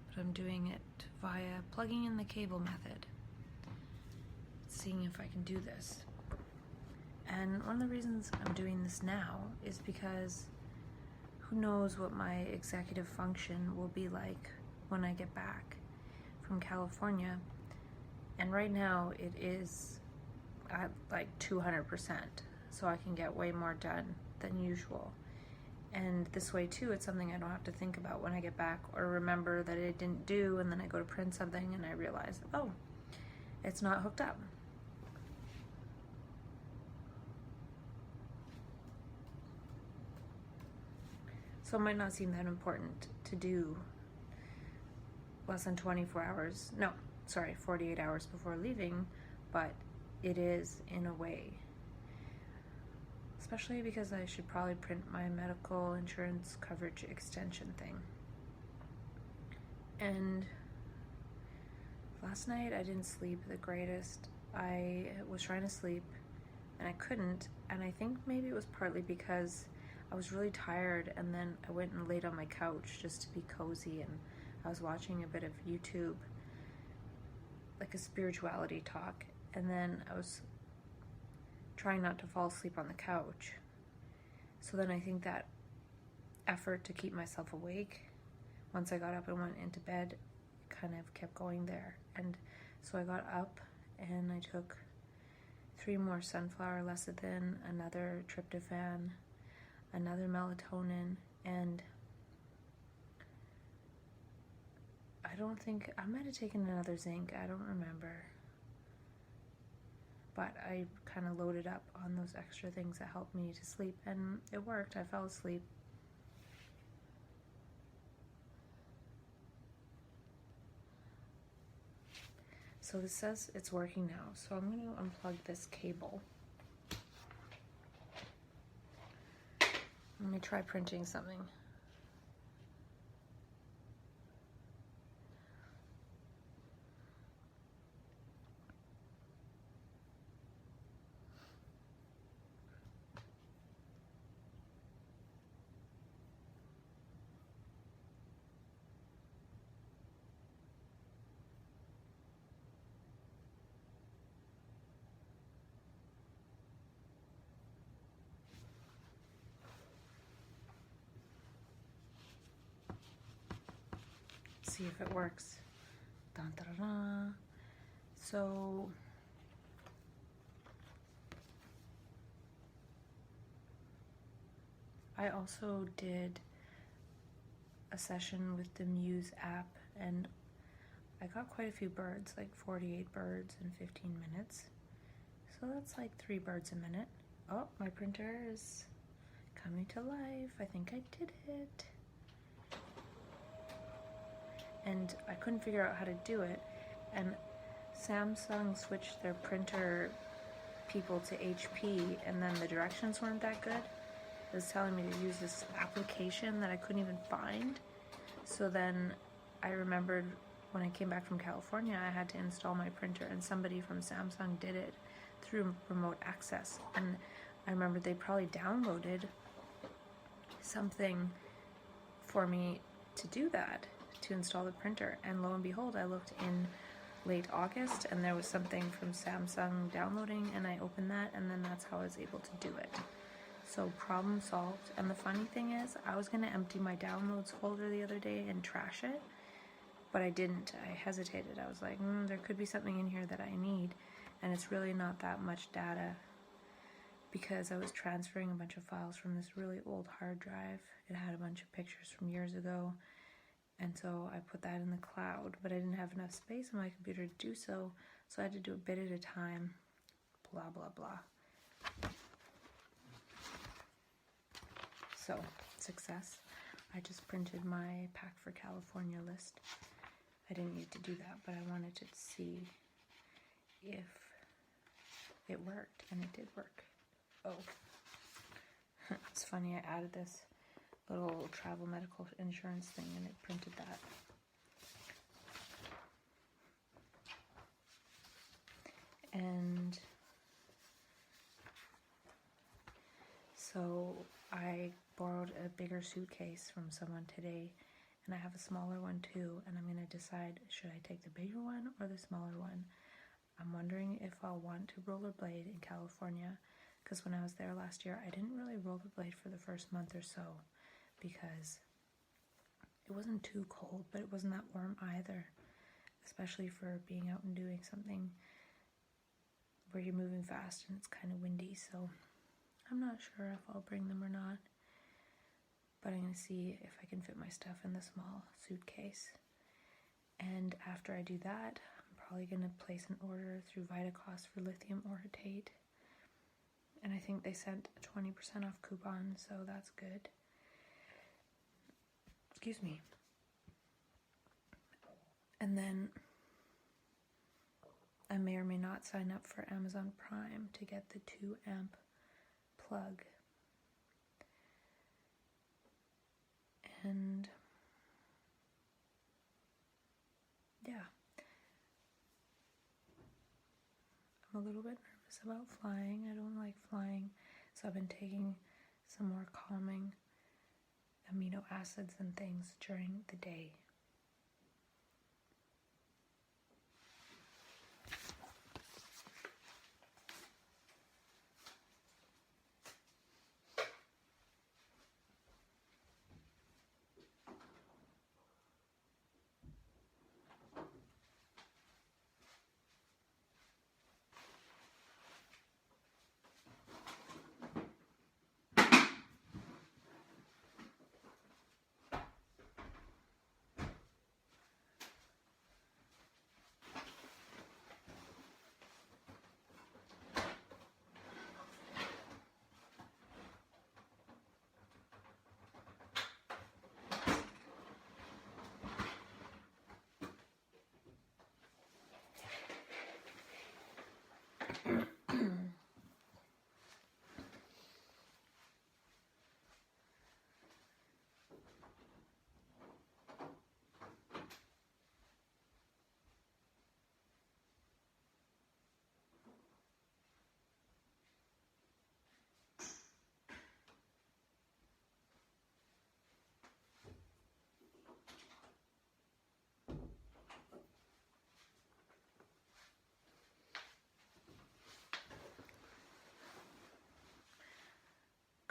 But I'm doing it via plugging in the cable method. Seeing if I can do this. And one of the reasons I'm doing this now is because who knows what my executive function will be like when I get back from California. And right now it is at like 200%, so I can get way more done than usual. And this way too, it's something I don't have to think about when I get back or remember that I didn't do, and then I go to print something and I realize, oh, it's not hooked up. So it might not seem that important to do less than 48 hours before leaving, but it is in a way. Especially because I should probably print my medical insurance coverage extension thing. And last night I didn't sleep the greatest. I was trying to sleep and I couldn't, and I think maybe it was partly because I was really tired, and then I went and laid on my couch just to be cozy, and I was watching a bit of YouTube, like a spirituality talk, and then I was trying not to fall asleep on the couch. So then I think that effort to keep myself awake, once I got up and went into bed, kind of kept going there. And so I got up and I took 3 more sunflower lecithin, another tryptophan, another melatonin, and I don't think, I might have taken another zinc, I don't remember. But I kind of loaded up on those extra things that helped me to sleep, and it worked. I fell asleep. So this says it's working now, so I'm going to unplug this cable. Let me try printing something. See if it works. Dun, da, da, da. So I also did a session with the Muse app, and I got quite a few birds, like 48 birds in 15 minutes. So that's like 3 birds a minute. Oh, my printer is coming to life. I think I did it. And I couldn't figure out how to do it, and Samsung switched their printer people to HP, and then the directions weren't that good. It was telling me to use this application that I couldn't even find. So then I remembered when I came back from California, I had to install my printer, and somebody from Samsung did it through remote access. And I remember they probably downloaded something for me to do that, to install the printer. And lo and behold, I looked in late August and there was something from Samsung downloading, and I opened that, and then that's how I was able to do it. So problem solved. And the funny thing is, I was going to empty my downloads folder the other day and trash it, but I didn't. I hesitated. I was like, there could be something in here that I need, and it's really not that much data, because I was transferring a bunch of files from this really old hard drive. It had a bunch of pictures from years ago, and so I put that in the cloud, but I didn't have enough space on my computer to do so, so I had to do a bit at a time, blah, blah, blah. So, success. I just printed my Pack for California list. I didn't need to do that, but I wanted to see if it worked, and it did work. Oh, it's funny, I added this little travel medical insurance thing, and it printed that. And so I borrowed a bigger suitcase from someone today, and I have a smaller one too, and I'm going to decide, should I take the bigger one or the smaller one? I'm wondering if I'll want to rollerblade in California, because when I was there last year, I didn't really rollerblade for the first month or so, because it wasn't too cold, but it wasn't that warm either, especially for being out and doing something where you're moving fast and it's kind of windy. So I'm not sure if I'll bring them or not, but I'm going to see if I can fit my stuff in the small suitcase. And after I do that, I'm probably going to place an order through Vitacost for lithium orotate. And I think they sent a 20% off coupon, so that's good. Excuse me. And then I may or may not sign up for Amazon Prime to get the 2 amp plug. And yeah, I'm a little bit nervous about flying. I don't like flying, so I've been taking some more calming amino acids and things during the day.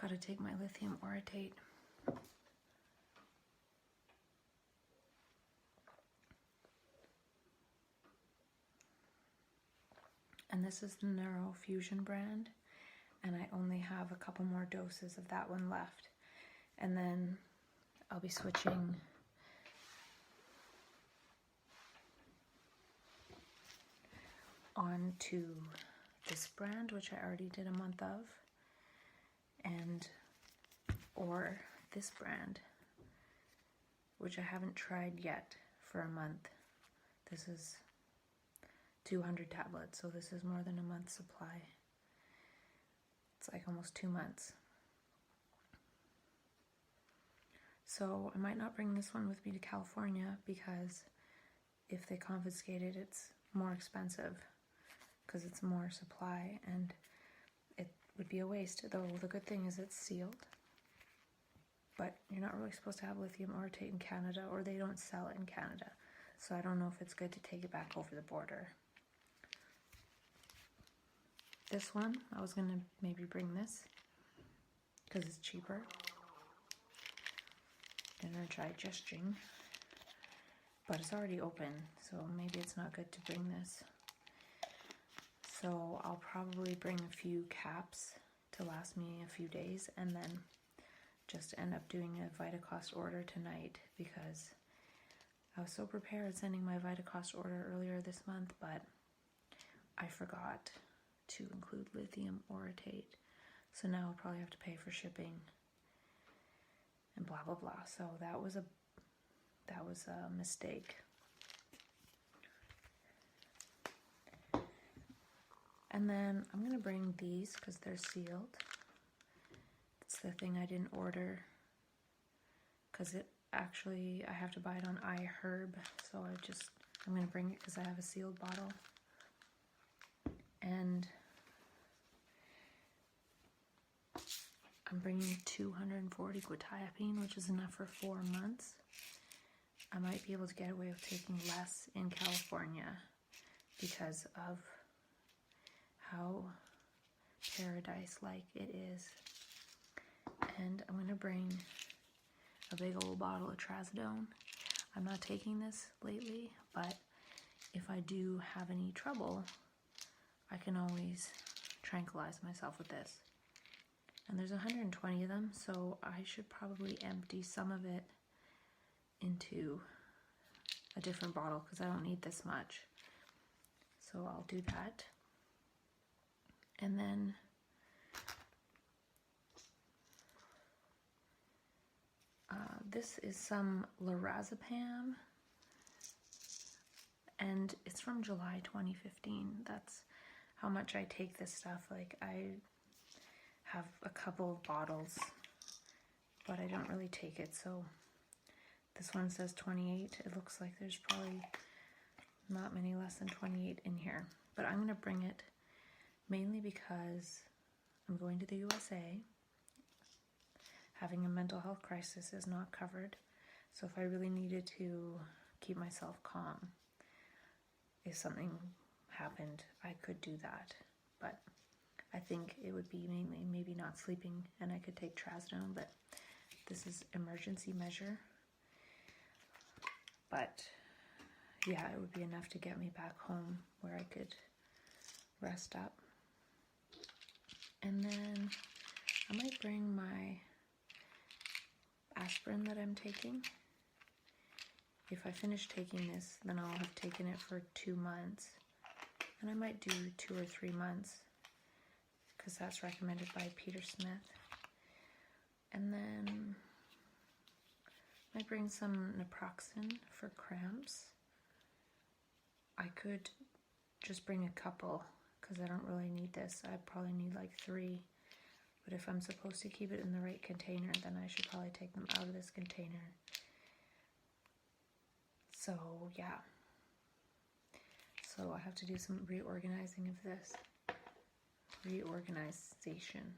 Gotta take my lithium orotate. And this is the Neurofusion brand, and I only have a couple more doses of that one left. And then I'll be switching on to this brand, which I already did a month of, and or this brand, which I haven't tried yet for a month. This is 200 tablets, so this is more than a month's supply. It's like almost 2 months. So I might not bring this one with me to California, because if they confiscate it, it's more expensive because it's more supply, and it would be a waste. Though the good thing is it's sealed, but you're not really supposed to have lithium orotate in Canada, or they don't sell it in Canada. So I don't know if it's good to take it back over the border. This one, I was gonna maybe bring this because it's cheaper. Digesting, but it's already open, so maybe it's not good to bring this. So I'll probably bring a few caps to last me a few days, and then just end up doing a Vitacost order tonight, because I was so prepared sending my Vitacost order earlier this month, but I forgot to include lithium orotate. So now I'll probably have to pay for shipping and blah blah blah. So that was a mistake. And then I'm gonna bring these because they're sealed. It's the thing I didn't order because it actually, I have to buy it on iHerb, so I'm gonna bring it because I have a sealed bottle. And I'm bringing 240 quetiapine, which is enough for 4 months. I might be able to get away with taking less in California because of how paradise-like it is. And I'm going to bring a big old bottle of trazodone. I'm not taking this lately, but if I do have any trouble, I can always tranquilize myself with this. And there's 120 of them, so I should probably empty some of it into a different bottle because I don't need this much. So I'll do that. And then this is some Lorazepam, and it's from July 2015. That's how much I take this stuff. Like, I have a couple of bottles, but I don't really take it. So this one says 28. It looks like there's probably not many less than 28 in here, but I'm gonna bring it mainly because I'm going to the USA. Having a mental health crisis is not covered, so if I really needed to keep myself calm, if something happened, I could do that. But I think it would be mainly maybe not sleeping, and I could take trazodone, but this is emergency measure. But yeah, it would be enough to get me back home where I could rest up. And then I might bring my aspirin that I'm taking. If I finish taking this, then I'll have taken it for 2 months. And I might do 2 or 3 months because that's recommended by Peter Smith. And then I might bring some naproxen for cramps. I could just bring a couple because I don't really need this. I probably need like 3. But if I'm supposed to keep it in the right container, then I should probably take them out of this container. So yeah. So I have to do some reorganizing of this. Reorganization.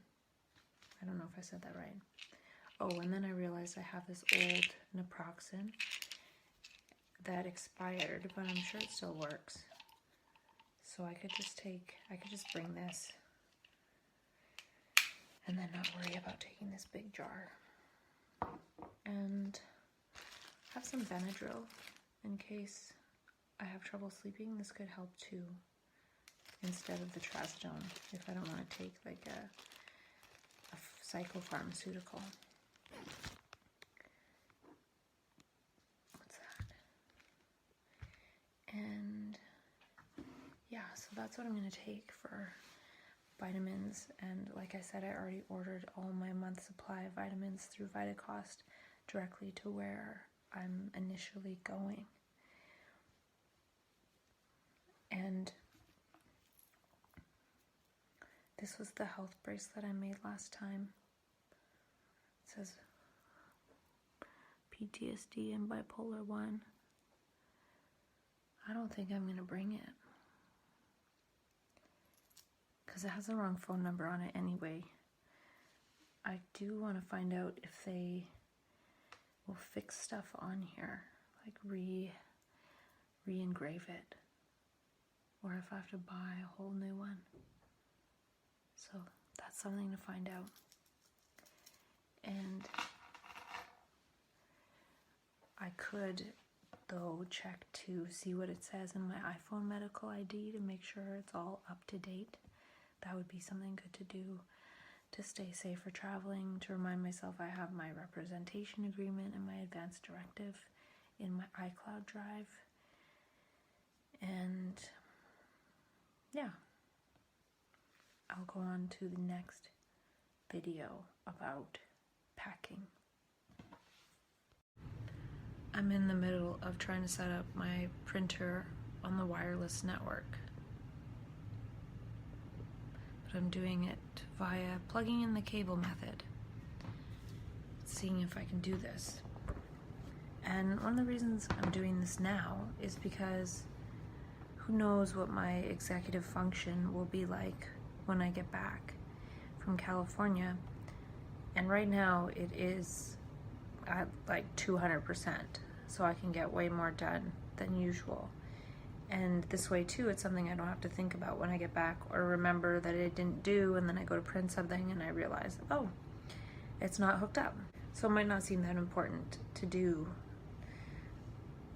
I don't know if I said that right. Oh, and then I realized I have this old naproxen that expired, but I'm sure it still works. So I could just bring this and then not worry about taking this big jar. And have some Benadryl in case I have trouble sleeping. This could help too, instead of the trazodone, if I don't want to take like a psychopharmaceutical. What's that? And yeah, so that's what I'm going to take for vitamins. And like I said, I already ordered all my month's supply of vitamins through VitaCost directly to where I'm initially going. And this was the health bracelet I made last time. It says PTSD and bipolar 1. I don't think I'm going to bring it, because it has the wrong phone number on it anyway. I do want to find out if they will fix stuff on here, like re-engrave it, or if I have to buy a whole new one. So that's something to find out. And I could, though, check to see what it says in my iPhone medical ID to make sure it's all up to date. That would be something good to do to stay safe for traveling, to remind myself I have my representation agreement and my advance directive in my iCloud drive. And yeah, I'll go on to the next video about packing. I'm in the middle of trying to set up my printer on the wireless network, but I'm doing it via plugging in the cable method, seeing if I can do this. And one of the reasons I'm doing this now is because who knows what my executive function will be like when I get back from California. And right now it is at like 200%, so I can get way more done than usual. And this way too, it's something I don't have to think about when I get back, or remember that I didn't do, and then I go to print something and I realize, oh, it's not hooked up. So it might not seem that important to do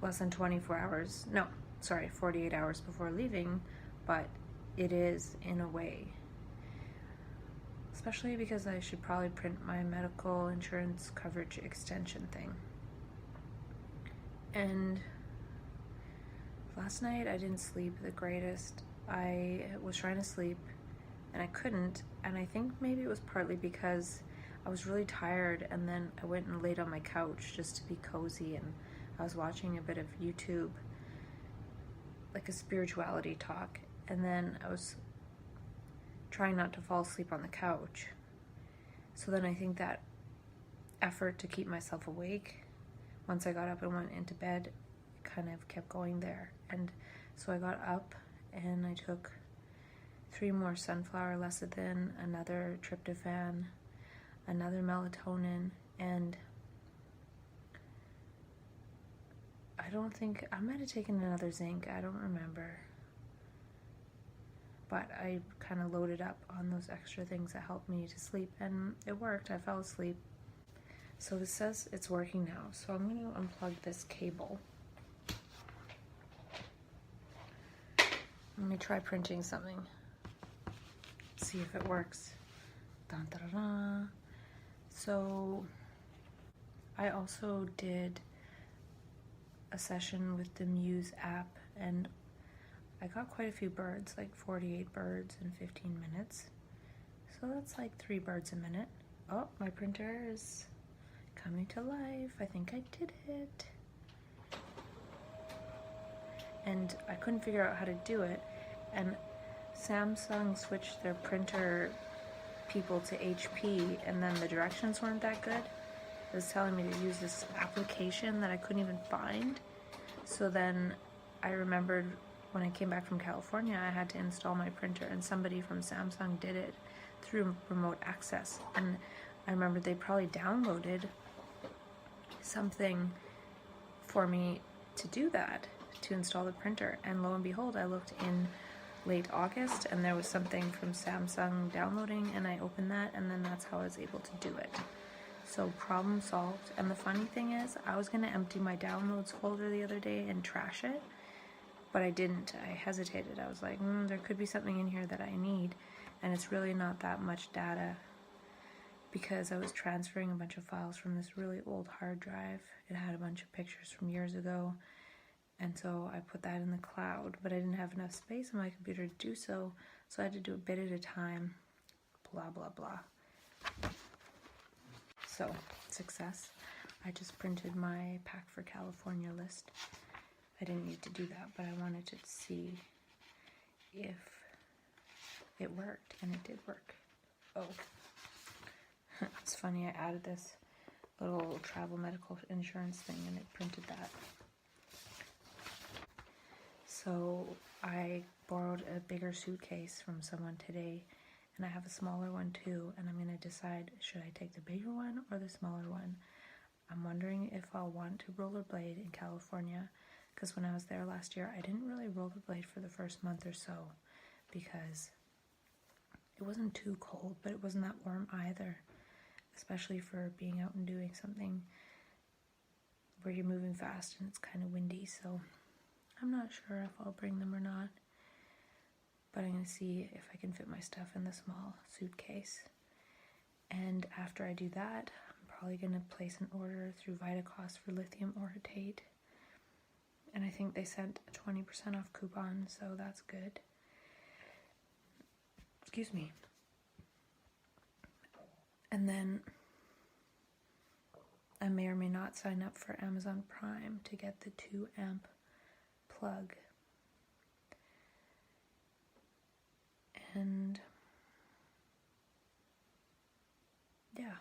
less than 48 hours before leaving, but it is in a way. Especially because I should probably print my medical insurance coverage extension thing. And last night I didn't sleep the greatest. I was trying to sleep and I couldn't, and I think maybe it was partly because I was really tired, and then I went and laid on my couch just to be cozy, and I was watching a bit of YouTube, like a spirituality talk, and then I was trying not to fall asleep on the couch. So then I think that effort to keep myself awake, once I got up and went into bed, kind of kept going there. And so I got up and I took 3 more sunflower lecithin, another tryptophan, another melatonin, and I might have taken another zinc, I don't remember. But I kind of loaded up on those extra things that helped me to sleep, and it worked. I fell asleep. So this says it's working now. So I'm going to unplug this cable. Let me try printing something. See if it works. Dun, dun, dun, dun. So I also did a session with the Muse app, and I got quite a few birds, like 48 birds in 15 minutes. So that's like 3 birds a minute. Oh, my printer is coming to life. I think I did it. And I couldn't figure out how to do it. And Samsung switched their printer people to HP, and then the directions weren't that good. It was telling me to use this application that I couldn't even find. So then I remembered when I came back from California, I had to install my printer, and somebody from Samsung did it through remote access. And I remember they probably downloaded something for me to do that, to install the printer. And lo and behold, I looked in late August, and there was something from Samsung downloading, and I opened that, and then that's how I was able to do it. So problem solved. And the funny thing is, I was going to empty my downloads folder the other day and trash it, but I didn't. I hesitated. I was like, there could be something in here that I need, and it's really not that much data, because I was transferring a bunch of files from this really old hard drive. It had a bunch of pictures from years ago, and so I put that in the cloud, but I didn't have enough space on my computer to do so, so I had to do a bit at a time, blah, blah, blah. So, success. I just printed my Pack for California list. I didn't need to do that, but I wanted to see if it worked, and it did work. Oh. It's funny, I added this little travel medical insurance thing, and it printed that. So I borrowed a bigger suitcase from someone today, and I have a smaller one too, and I'm going to decide, should I take the bigger one or the smaller one? I'm wondering if I'll want to rollerblade in California, because when I was there last year, I didn't really rollerblade for the first month or so, because it wasn't too cold, but it wasn't that warm either, especially for being out and doing something where you're moving fast and it's kind of windy. So I'm not sure if I'll bring them or not, but I'm going to see if I can fit my stuff in the small suitcase. And after I do that, I'm probably going to place an order through Vitacost for lithium orotate. And I think they sent a 20% off coupon, so that's good. Excuse me. And then I may or may not sign up for Amazon Prime to get the 2 amp plug. And yeah,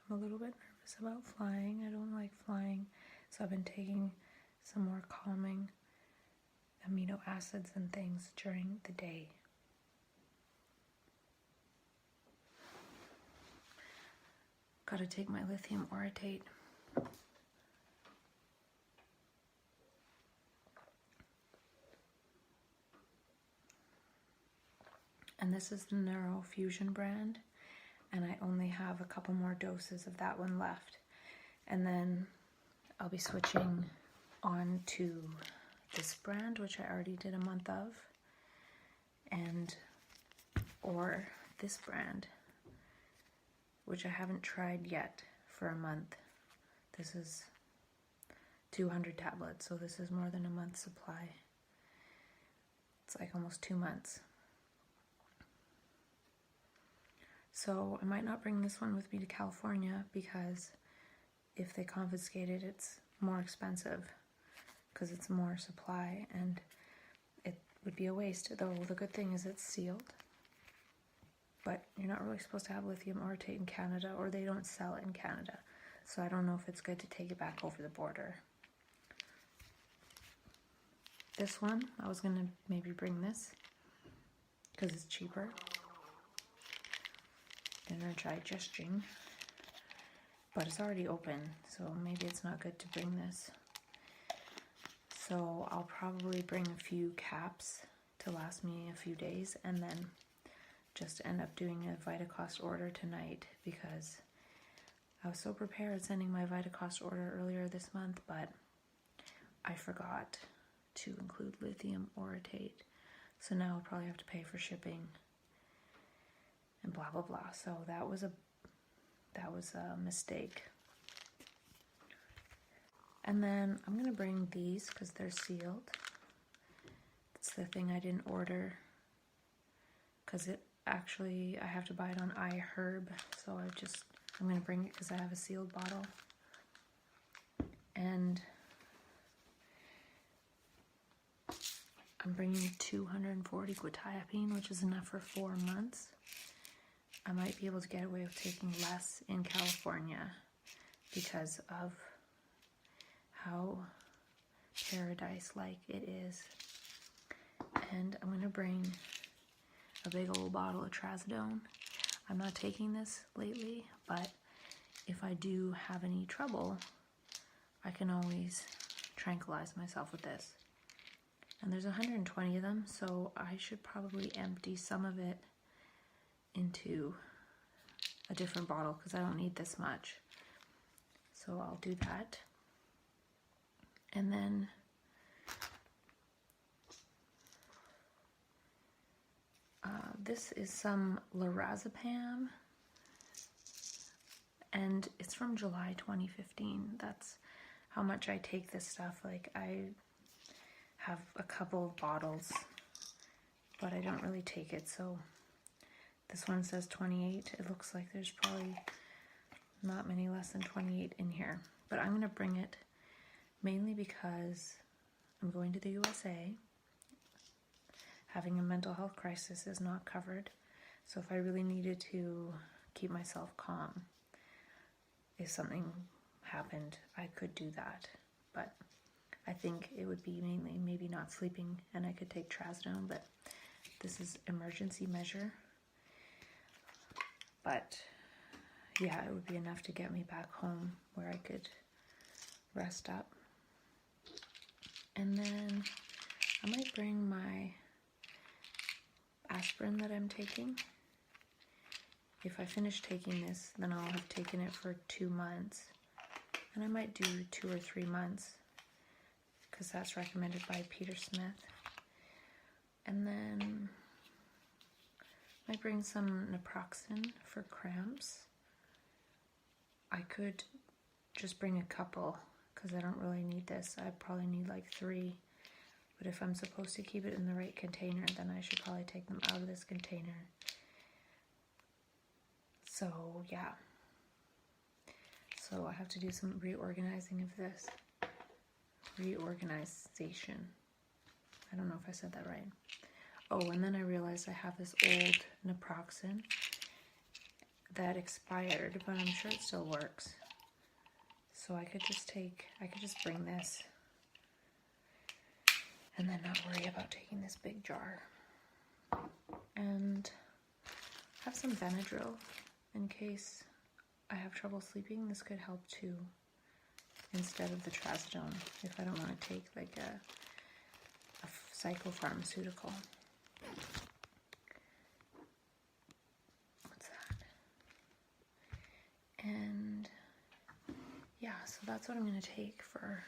I'm a little bit nervous about flying. I don't like flying, so I've been taking some more calming amino acids and things during the day. Gotta take my lithium orotate. And this is the Neurofusion brand, and I only have a couple more doses of that one left. And then I'll be switching on to this brand, which I already did a month of, or this brand, which I haven't tried yet for a month. This is 200 tablets, so this is more than a month's supply. It's like almost 2 months. So I might not bring this one with me to California, because if they confiscate it, it's more expensive because it's more supply, and it would be a waste. Though the good thing is it's sealed. But you're not really supposed to have lithium orotate in Canada, or they don't sell it in Canada. So I don't know if it's good to take it back over the border. This one, I was going to maybe bring this because it's cheaper. I'm going to try gesting, but it's already open, so maybe it's not good to bring this. So I'll probably bring a few caps to last me a few days, and then just end up doing a Vitacost order tonight, because I was so prepared sending my Vitacost order earlier this month, but I forgot to include lithium orotate. So now I'll probably have to pay for shipping and blah blah blah. So that was a mistake. And then I'm gonna bring these because they're sealed. It's the thing I didn't order because I have to buy it on iHerb, so I'm gonna bring it because I have a sealed bottle. And I'm bringing 240 quetiapine, which is enough for 4 months. I might be able to get away with taking less in California because of how paradise-like it is. And I'm gonna bring a big old bottle of trazodone. I'm not taking this lately, but if I do have any trouble, I can always tranquilize myself with this. And there's 120 of them, so I should probably empty some of it into a different bottle because I don't need this much. So I'll do that. And then this is some Lorazepam, and it's from July 2015. That's how much I take this stuff. Like, I have a couple of bottles, but I don't really take it. So this one says 28. It looks like there's probably not many less than 28 in here. But I'm going to bring it mainly because I'm going to the USA. Having a mental health crisis is not covered. So if I really needed to keep myself calm, if something happened, I could do that. But I think it would be mainly maybe not sleeping, and I could take trazodone, but this is emergency measure. But yeah, it would be enough to get me back home where I could rest up. And then I might bring my aspirin that I'm taking. If I finish taking this, then I'll have taken it for 2 months. And I might do 2 or 3 months because that's recommended by Peter Smith. And then I might bring some naproxen for cramps. I could just bring a couple because I don't really need this. I probably need like 3. But if I'm supposed to keep it in the right container, then I should probably take them out of this container. So yeah. So I have to do some reorganizing of this. Reorganization. I don't know if I said that right. Oh, and then I realized I have this old naproxen that expired, but I'm sure it still works. So I could just bring this and then not worry about taking this big jar. And have some Benadryl in case I have trouble sleeping. This could help too, instead of the trazodone, if I don't want to take like a psychopharmaceutical. What's that? And yeah, so that's what I'm going to take for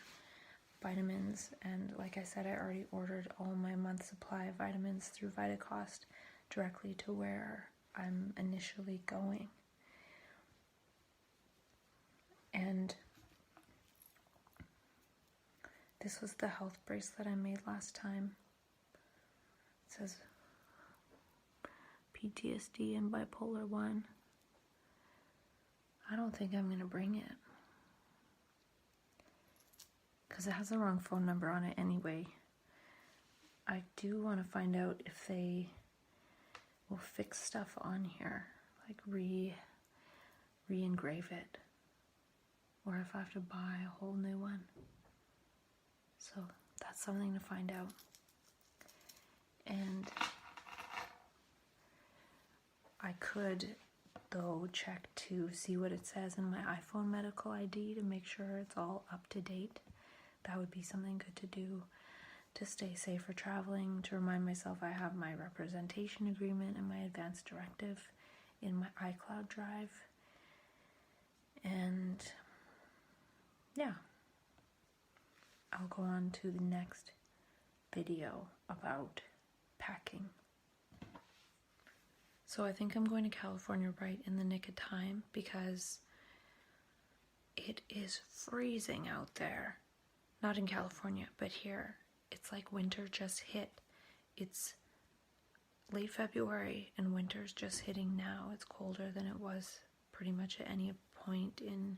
vitamins. And like I said, I already ordered all my month's supply of vitamins through VitaCost directly to where I'm initially going. And this was the health bracelet I made last time. It says PTSD and bipolar 1. I don't think I'm going to bring it because it has the wrong phone number on it anyway. I do want to find out if they will fix stuff on here, like re-engrave it, or if I have to buy a whole new one. So that's something to find out. And I could, though, check to see what it says in my iPhone medical ID to make sure it's all up to date. That would be something good to do to stay safe for traveling, to remind myself I have my representation agreement and my advance directive in my iCloud drive. And yeah, I'll go on to the next video about packing. So I think I'm going to California right in the nick of time because it is freezing out there. Not in California, but here. It's like winter just hit. It's late February and winter's just hitting now. It's colder than it was pretty much at any point in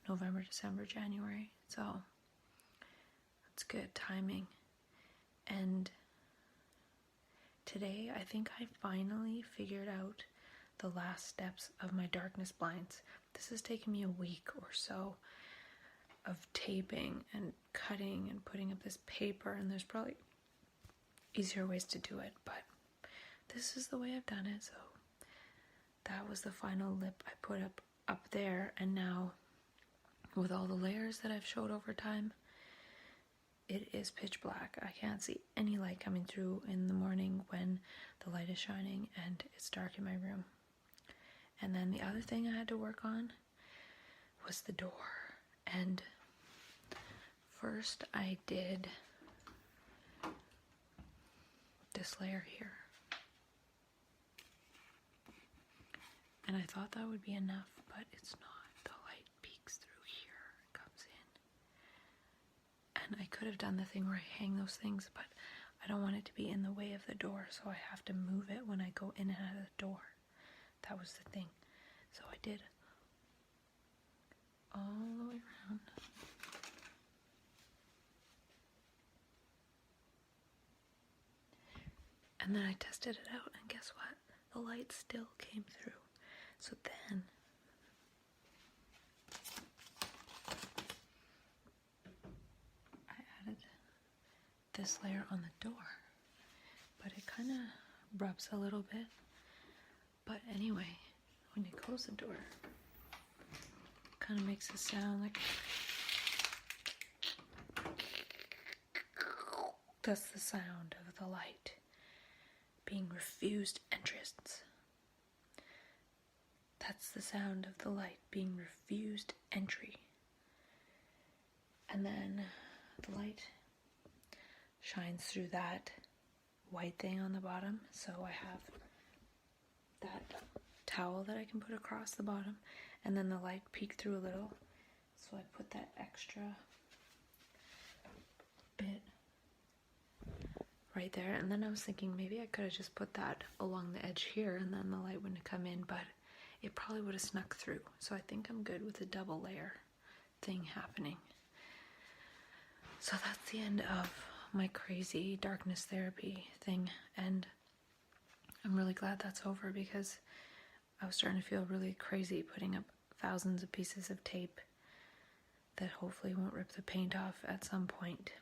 November, December, January. So it's good timing. And today I think I finally figured out the last steps of my darkness blinds. This has taken me a week or so of taping and cutting and putting up this paper, and there's probably easier ways to do it, but this is the way I've done it. So that was the final lip I put up there, and now with all the layers that I've showed over time, it is pitch black. I can't see any light coming through in the morning when the light is shining and it's dark in my room. And then the other thing I had to work on was the door. And first I did this layer here. And I thought that would be enough, but it's not. The light peeks through here and comes in. And I could have done the thing where I hang those things, but I don't want it to be in the way of the door, so I have to move it when I go in and out of the door. That was the thing. So I did all the way around. And then I tested it out, and guess what? The light still came through. So then I added this layer on the door, but it kind of rubs a little bit. But anyway, when you close the door, it kind of makes a sound like, that's the sound of the light being refused entrance. That's the sound of the light being refused entry. And then the light shines through that white thing on the bottom. So I have that towel that I can put across the bottom, and then the light peeked through a little. So I put that extra bit right there. And then I was thinking maybe I could have just put that along the edge here, and then the light wouldn't come in, but it probably would have snuck through. So I think I'm good with the double layer thing happening. So that's the end of my crazy darkness therapy thing, and I'm really glad that's over, because I was starting to feel really crazy putting up thousands of pieces of tape that hopefully won't rip the paint off at some point.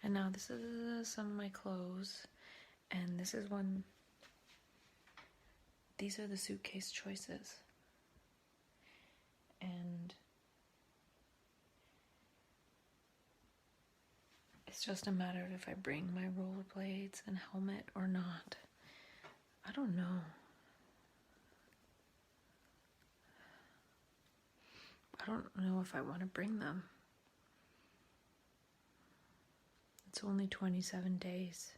And now this is some of my clothes, and this is one. These are the suitcase choices. And it's just a matter of if I bring my rollerblades and helmet or not. I don't know. I don't know if I want to bring them. It's only 27 days.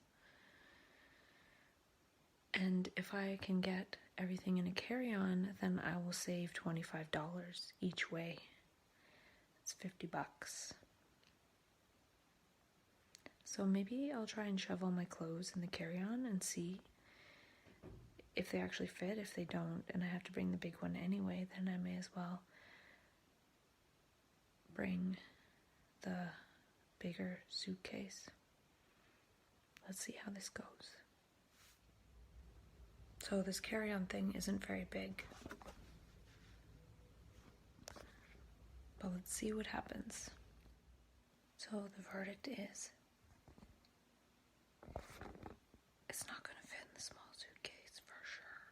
And if I can get everything in a carry-on, then I will save $25 each way. It's $50. So maybe I'll try and shove all my clothes in the carry-on and see if they actually fit. If they don't, and I have to bring the big one anyway, then I may as well bring the bigger suitcase. Let's see how this goes. So this carry-on thing isn't very big, but let's see what happens. So the verdict is, it's not going to fit in the small suitcase for sure.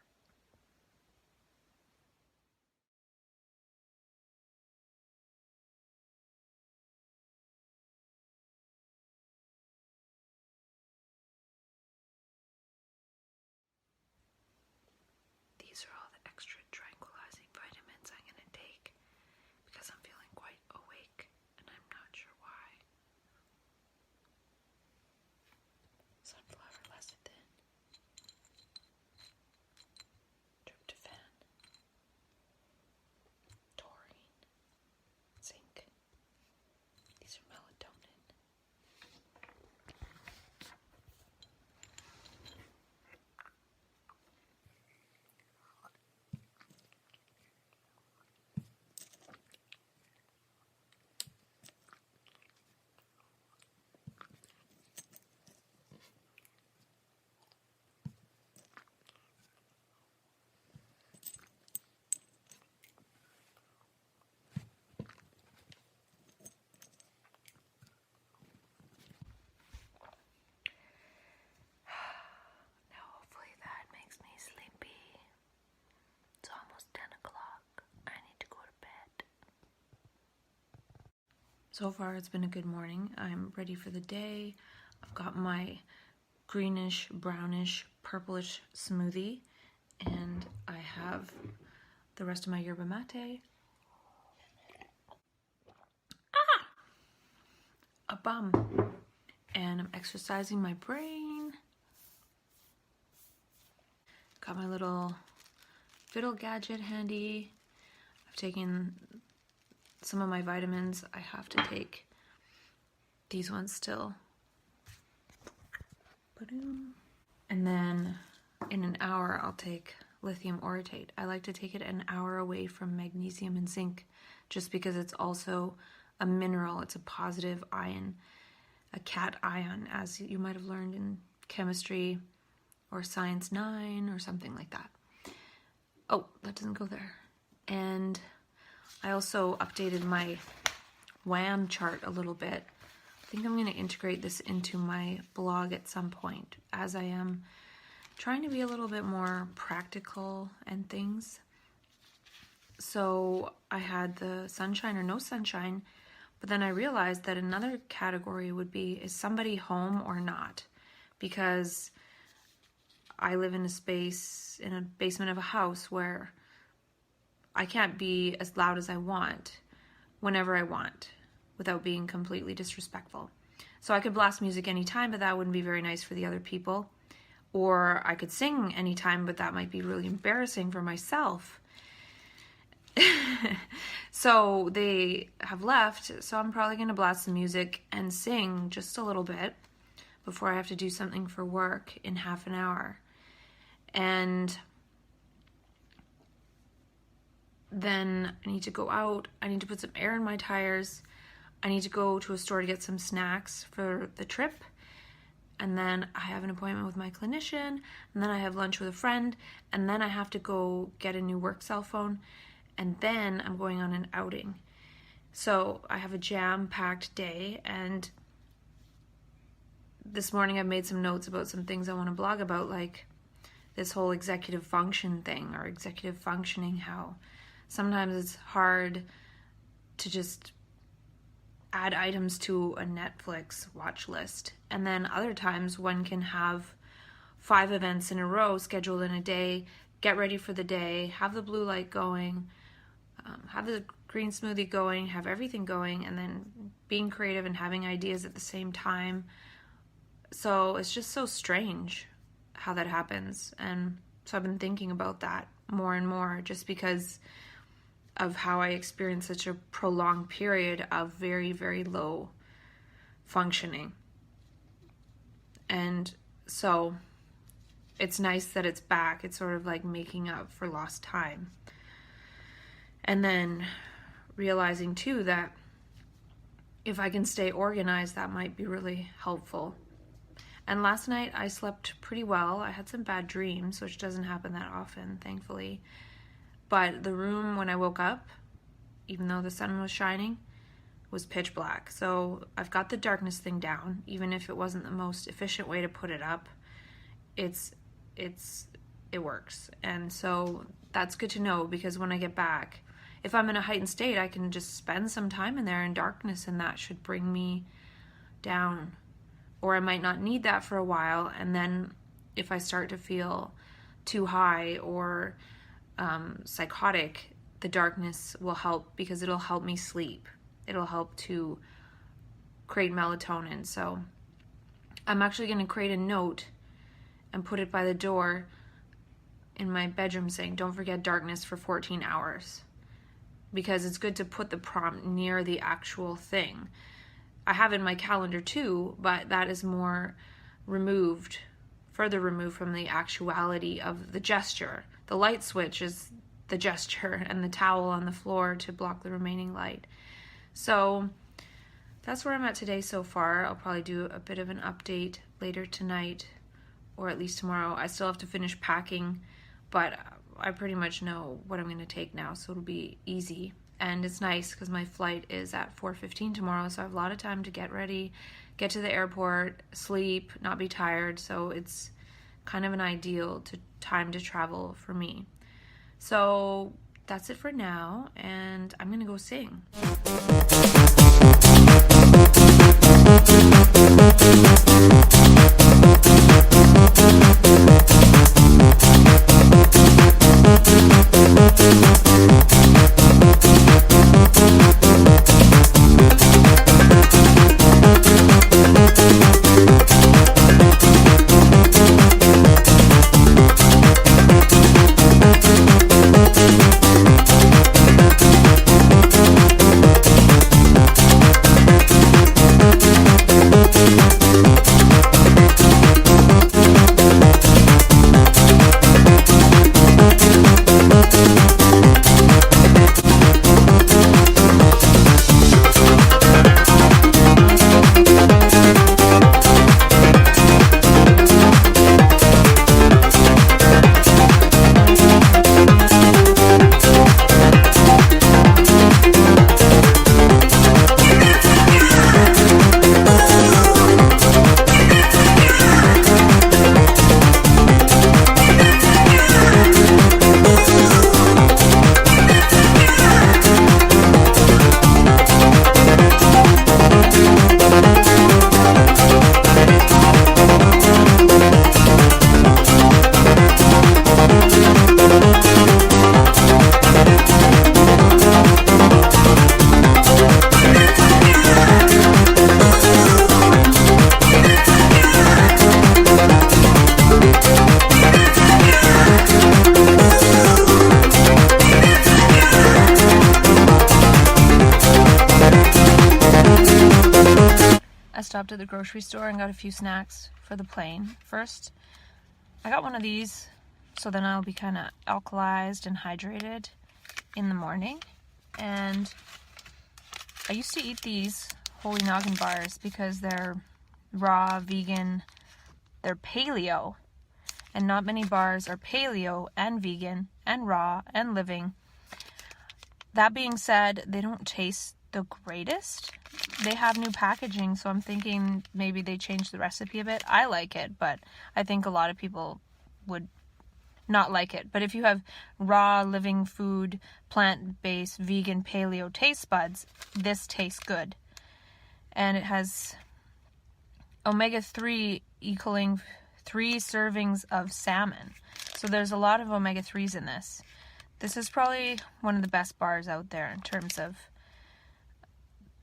These are all the extra tranquilizing vitamins I'm going to take because I'm feeling quite awake and I'm not sure why. Sunflower lecithin. So far it's been a good morning. I'm ready for the day. I've got my greenish, brownish, purplish smoothie, and I have the rest of my yerba mate. A bum. And I'm exercising my brain. Got my little fiddle gadget handy. I've taken some of my vitamins. I have to take these ones still. And then in an hour, I'll take lithium orotate. I like to take it an hour away from magnesium and zinc, just because it's also a mineral. It's a positive ion, a cation, as you might have learned in chemistry or Science 9 or something like that. Oh, that doesn't go there. And I also updated my WAM chart a little bit. I think I'm going to integrate this into my blog at some point, as I am trying to be a little bit more practical and things. So I had the sunshine or no sunshine, but then I realized that another category would be, is somebody home or not? Because I live in a space, in a basement of a house where I can't be as loud as I want whenever I want without being completely disrespectful. So I could blast music anytime, but that wouldn't be very nice for the other people. Or I could sing anytime, but that might be really embarrassing for myself. So they have left, so I'm probably going to blast the music and sing just a little bit before I have to do something for work in half an hour. And then I need to go out. I need to put some air in my tires. I need to go to a store to get some snacks for the trip. And then I have an appointment with my clinician. And then I have lunch with a friend. And then I have to go get a new work cell phone. And then I'm going on an outing. So I have a jam-packed day. And this morning I've made some notes about some things I want to blog about, like this whole executive function thing, or executive functioning, how sometimes it's hard to just add items to a Netflix watch list. And then other times one can have 5 events in a row scheduled in a day, get ready for the day, have the blue light going, have the green smoothie going, have everything going, and then being creative and having ideas at the same time. So it's just so strange how that happens. And so I've been thinking about that more and more, just because of how I experienced such a prolonged period of very, very low functioning. And so it's nice that it's back. It's sort of like making up for lost time. And then realizing too that if I can stay organized, that might be really helpful. And last night I slept pretty well. I had some bad dreams, which doesn't happen that often, thankfully. But the room, when I woke up, even though the sun was shining, was pitch black. So I've got the darkness thing down, even if it wasn't the most efficient way to put it up. It works. And so that's good to know, because when I get back, if I'm in a heightened state, I can just spend some time in there in darkness, and that should bring me down. Or I might not need that for a while, and then if I start to feel too high or psychotic, the darkness will help, because it'll help me sleep. It'll help to create melatonin. So I'm actually going to create a note and put it by the door in my bedroom saying, don't forget darkness for 14 hours. Because it's good to put the prompt near the actual thing. I have it in my calendar too, but that is more removed, further removed from the actuality of the gesture. The light switch is the gesture, and the towel on the floor to block the remaining light. So that's where I'm at today so far. I'll probably do a bit of an update later tonight, or at least tomorrow. I still have to finish packing, but I pretty much know what I'm going to take now, so it'll be easy. And it's nice because my flight is at 4:15 tomorrow, so I have a lot of time to get ready, get to the airport, sleep, not be tired. So it's kind of an ideal time to travel for me. So that's it for now, and I'm going to go sing. stopped at the grocery store and got a few snacks for the plane. First, I got one of these, so then I'll be kind of alkalized and hydrated in the morning. And I used to eat these Holy Noggin bars because they're raw, vegan, they're paleo. And not many bars are paleo and vegan and raw and living. That being said, they don't taste the greatest. They have new packaging, so I'm thinking maybe they changed the recipe a bit. I like it, but I think a lot of people would not like it. But if you have raw, living food, plant-based, vegan, paleo taste buds, this tastes good. And it has omega-3 equaling 3 servings of salmon. So there's a lot of omega-3s in this. This is probably one of the best bars out there in terms of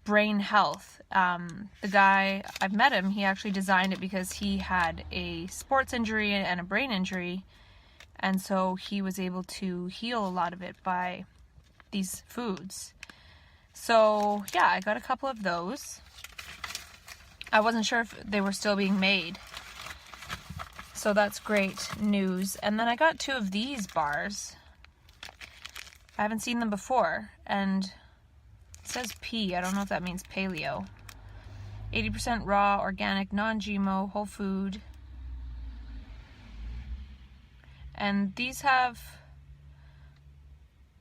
brain health. The guy, I've met him, he actually designed it because he had a sports injury and a brain injury, and so he was able to heal a lot of it by these foods. So yeah, I got a couple of those. I wasn't sure if they were still being made, so that's great news. And then I got 2 of these bars. I haven't seen them before, and it says P. I don't know if that means paleo. 80% raw, organic, non-GMO, whole food. And these have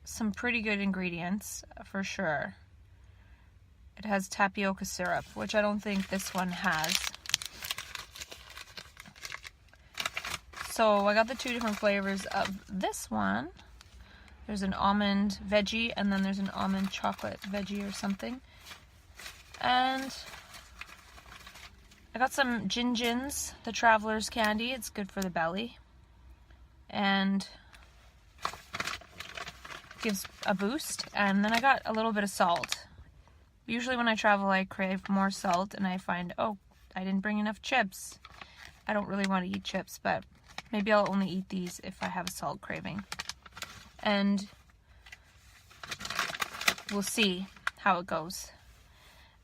some pretty good ingredients, for sure. It has tapioca syrup, which I don't think this one has. So I got the 2 different flavors of this one. There's an almond veggie, and then there's an almond chocolate veggie or something. And I got some Gin-Gins, the Traveler's Candy. It's good for the belly. And gives a boost. And then I got a little bit of salt. Usually when I travel, I crave more salt, and I find, oh, I didn't bring enough chips. I don't really want to eat chips, but maybe I'll only eat these if I have a salt craving. And we'll see how it goes.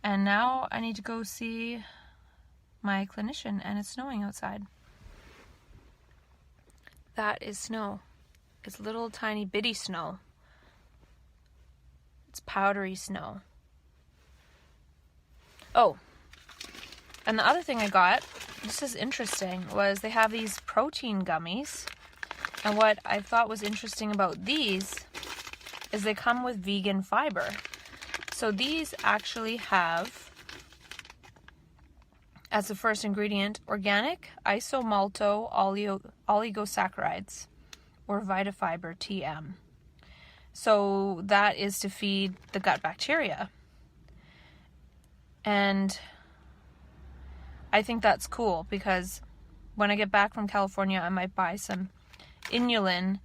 And now I need to go see my clinician, and it's snowing outside. That is snow. It's little tiny bitty snow. It's powdery snow. Oh, and the other thing I got, this is interesting, was they have these protein gummies. And what I thought was interesting about these is they come with vegan fiber. So these actually have, as the first ingredient, organic isomalto oligosaccharides, or VitaFiber TM. So that is to feed the gut bacteria. And I think that's cool, because when I get back from California, I might buy some inulin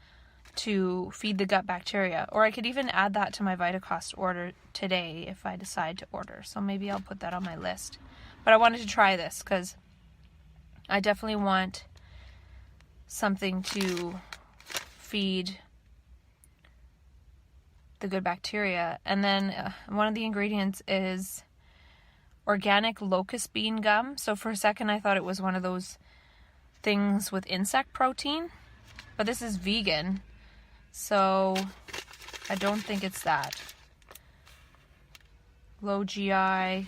to feed the gut bacteria. Or I could even add that to my VitaCost order today if I decide to order. So maybe I'll put that on my list. But I wanted to try this because I definitely want something to feed the good bacteria. And then one of the ingredients is organic locust bean gum. So for a second I thought it was one of those things with insect protein, but this is vegan, so I don't think it's that. Low GI,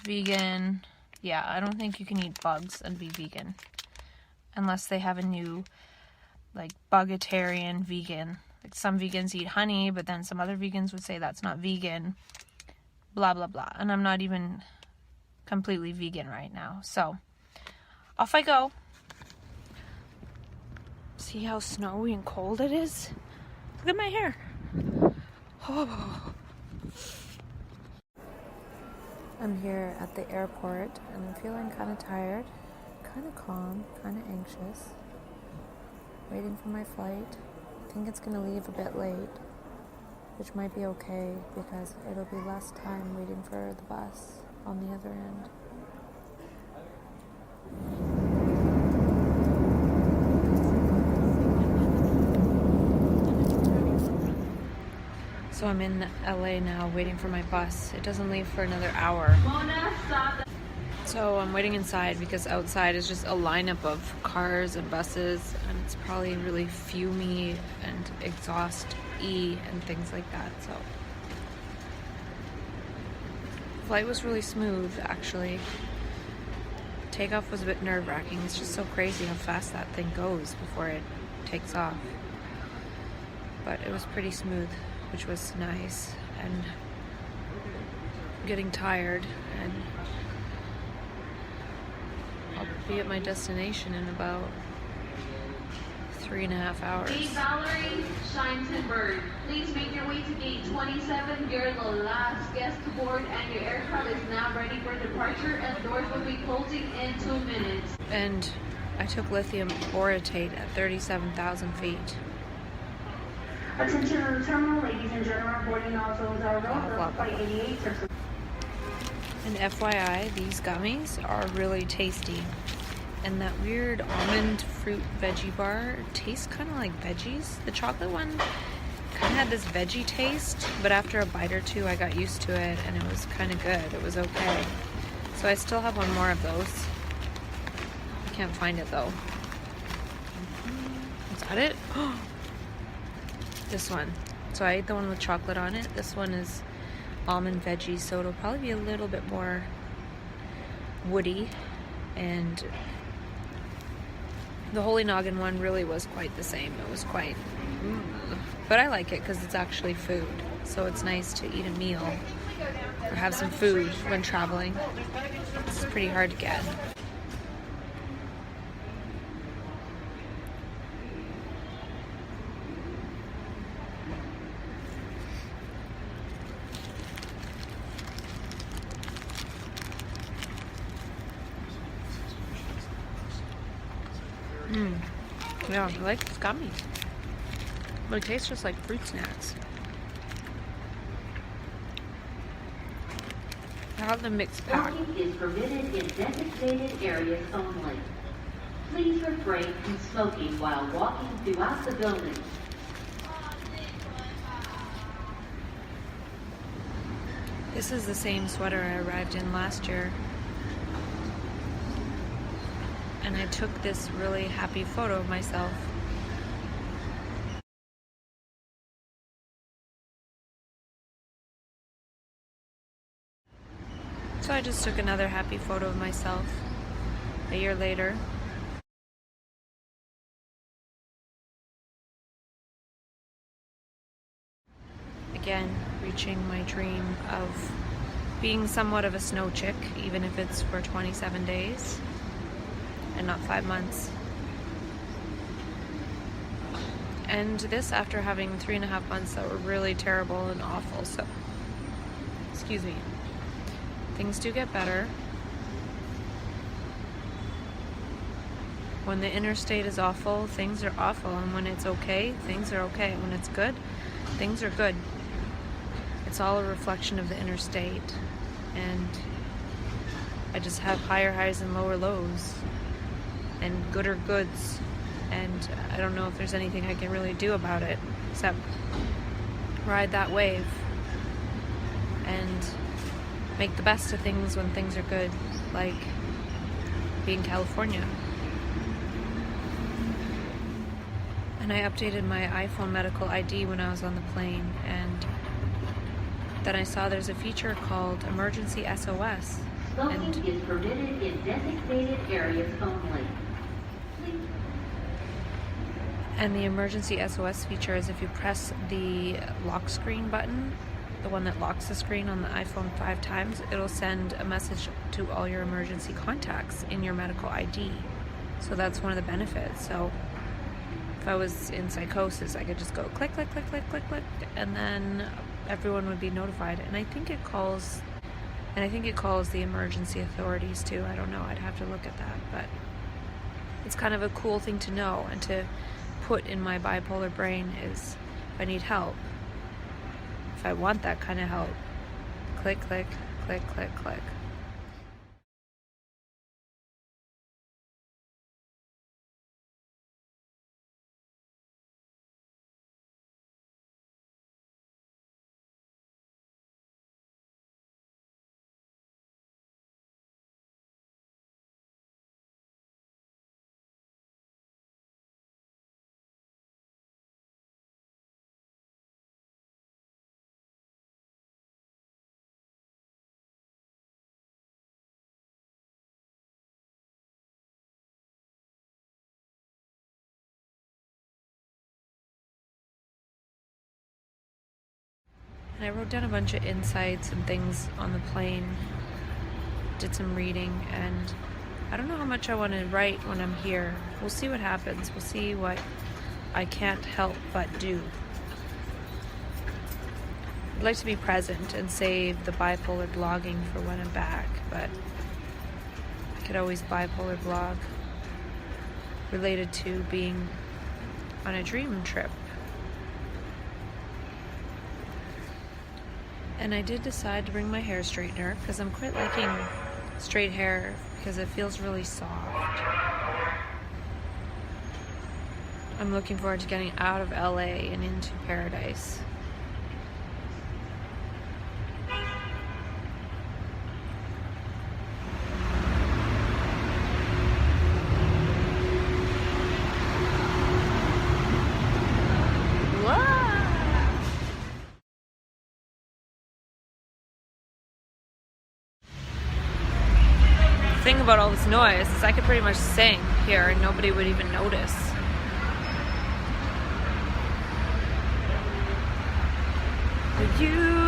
vegan. Yeah, I don't think you can eat bugs and be vegan unless they have a new, like, bugitarian vegan. Like, some vegans eat honey, but then some other vegans would say that's not vegan. Blah, blah, blah. And I'm not even completely vegan right now. So, off I go. See how snowy and cold it is? Look at my hair. Oh. I'm here at the airport and I'm feeling kind of tired, kind of calm, kind of anxious. Waiting for my flight. I think it's going to leave a bit late, which might be okay because it'll be less time waiting for the bus on the other end. So I'm in LA now waiting for my bus. It doesn't leave for another hour. So I'm waiting inside because outside is just a lineup of cars and buses, and it's probably really fumey and exhaust-y and things like that. So flight was really smooth, actually. Takeoff was a bit nerve-wracking. It's just so crazy how fast that thing goes before it takes off. But it was pretty smooth, which was nice. And getting tired, and I'll be at my destination in about 3.5 hours. Gate Valerie, Shinetonburg. Please make your way to gate 27. You're the last guest to board, and your aircraft is now ready for departure, and doors will be closing in 2 minutes. And I took lithium orotate at 37,000 feet. Attention on the terminal, ladies and gentlemen, boarding all zones are rolled. Flight 88. And FYI, these gummies are really tasty. And that weird almond fruit veggie bar tastes kind of like veggies. The chocolate one kind of had this veggie taste, but after a bite or two I got used to it and it was kind of good. It was okay. So I still have one more of those. I can't find it though. Is that it? This one. So I ate the one with chocolate on it. This one is almond veggie, so it'll probably be a little bit more woody. And the Holy Noggin one really was quite the same. It was quite, but I like it because it's actually food. So it's nice to eat a meal or have some food when traveling. It's pretty hard to get. Yeah, I like these gummies. But it tastes just like fruit snacks. I have the mixed pack. Smoking is permitted in designated areas only. Please refrain from smoking while walking throughout the building. This is the same sweater I arrived in last year. And I took this really happy photo of myself. So I just took another happy photo of myself a year later. Again, reaching my dream of being somewhat of a snow chick, even if it's for 27 days. And not 5 months. And this after having 3.5 months that were really terrible and awful. So, excuse me. Things do get better. When the interstate is awful, things are awful. And when it's okay, things are okay. When it's good, things are good. It's all a reflection of the interstate. And I just have higher highs and lower lows. And gooder goods, and I don't know if there's anything I can really do about it except ride that wave and make the best of things when things are good, like being California. And I updated my iPhone medical ID when I was on the plane, and then I saw there's a feature called Emergency SOS. Smoking is permitted in designated areas only. And the emergency SOS feature is if you press the lock screen button, the one that locks the screen on the iPhone 5 times, it'll send a message to all your emergency contacts in your medical ID. So that's one of the benefits. So if I was in psychosis, I could just go click, click, click, click, click, click, and then everyone would be notified. And I think it calls the emergency authorities too. I don't know. I'd have to look at that, but it's kind of a cool thing to know and to put in my bipolar brain is if I need help, if I want that kind of help, click, click, click, click, click. And I wrote down a bunch of insights and things on the plane, did some reading, and I don't know how much I want to write when I'm here. We'll see what happens. We'll see what I can't help but do. I'd like to be present and save the bipolar blogging for when I'm back, but I could always bipolar blog related to being on a dream trip. And I did decide to bring my hair straightener because I'm quite liking straight hair because it feels really soft. I'm looking forward to getting out of LA and into paradise. The thing about all this noise is I could pretty much sing here and nobody would even notice. You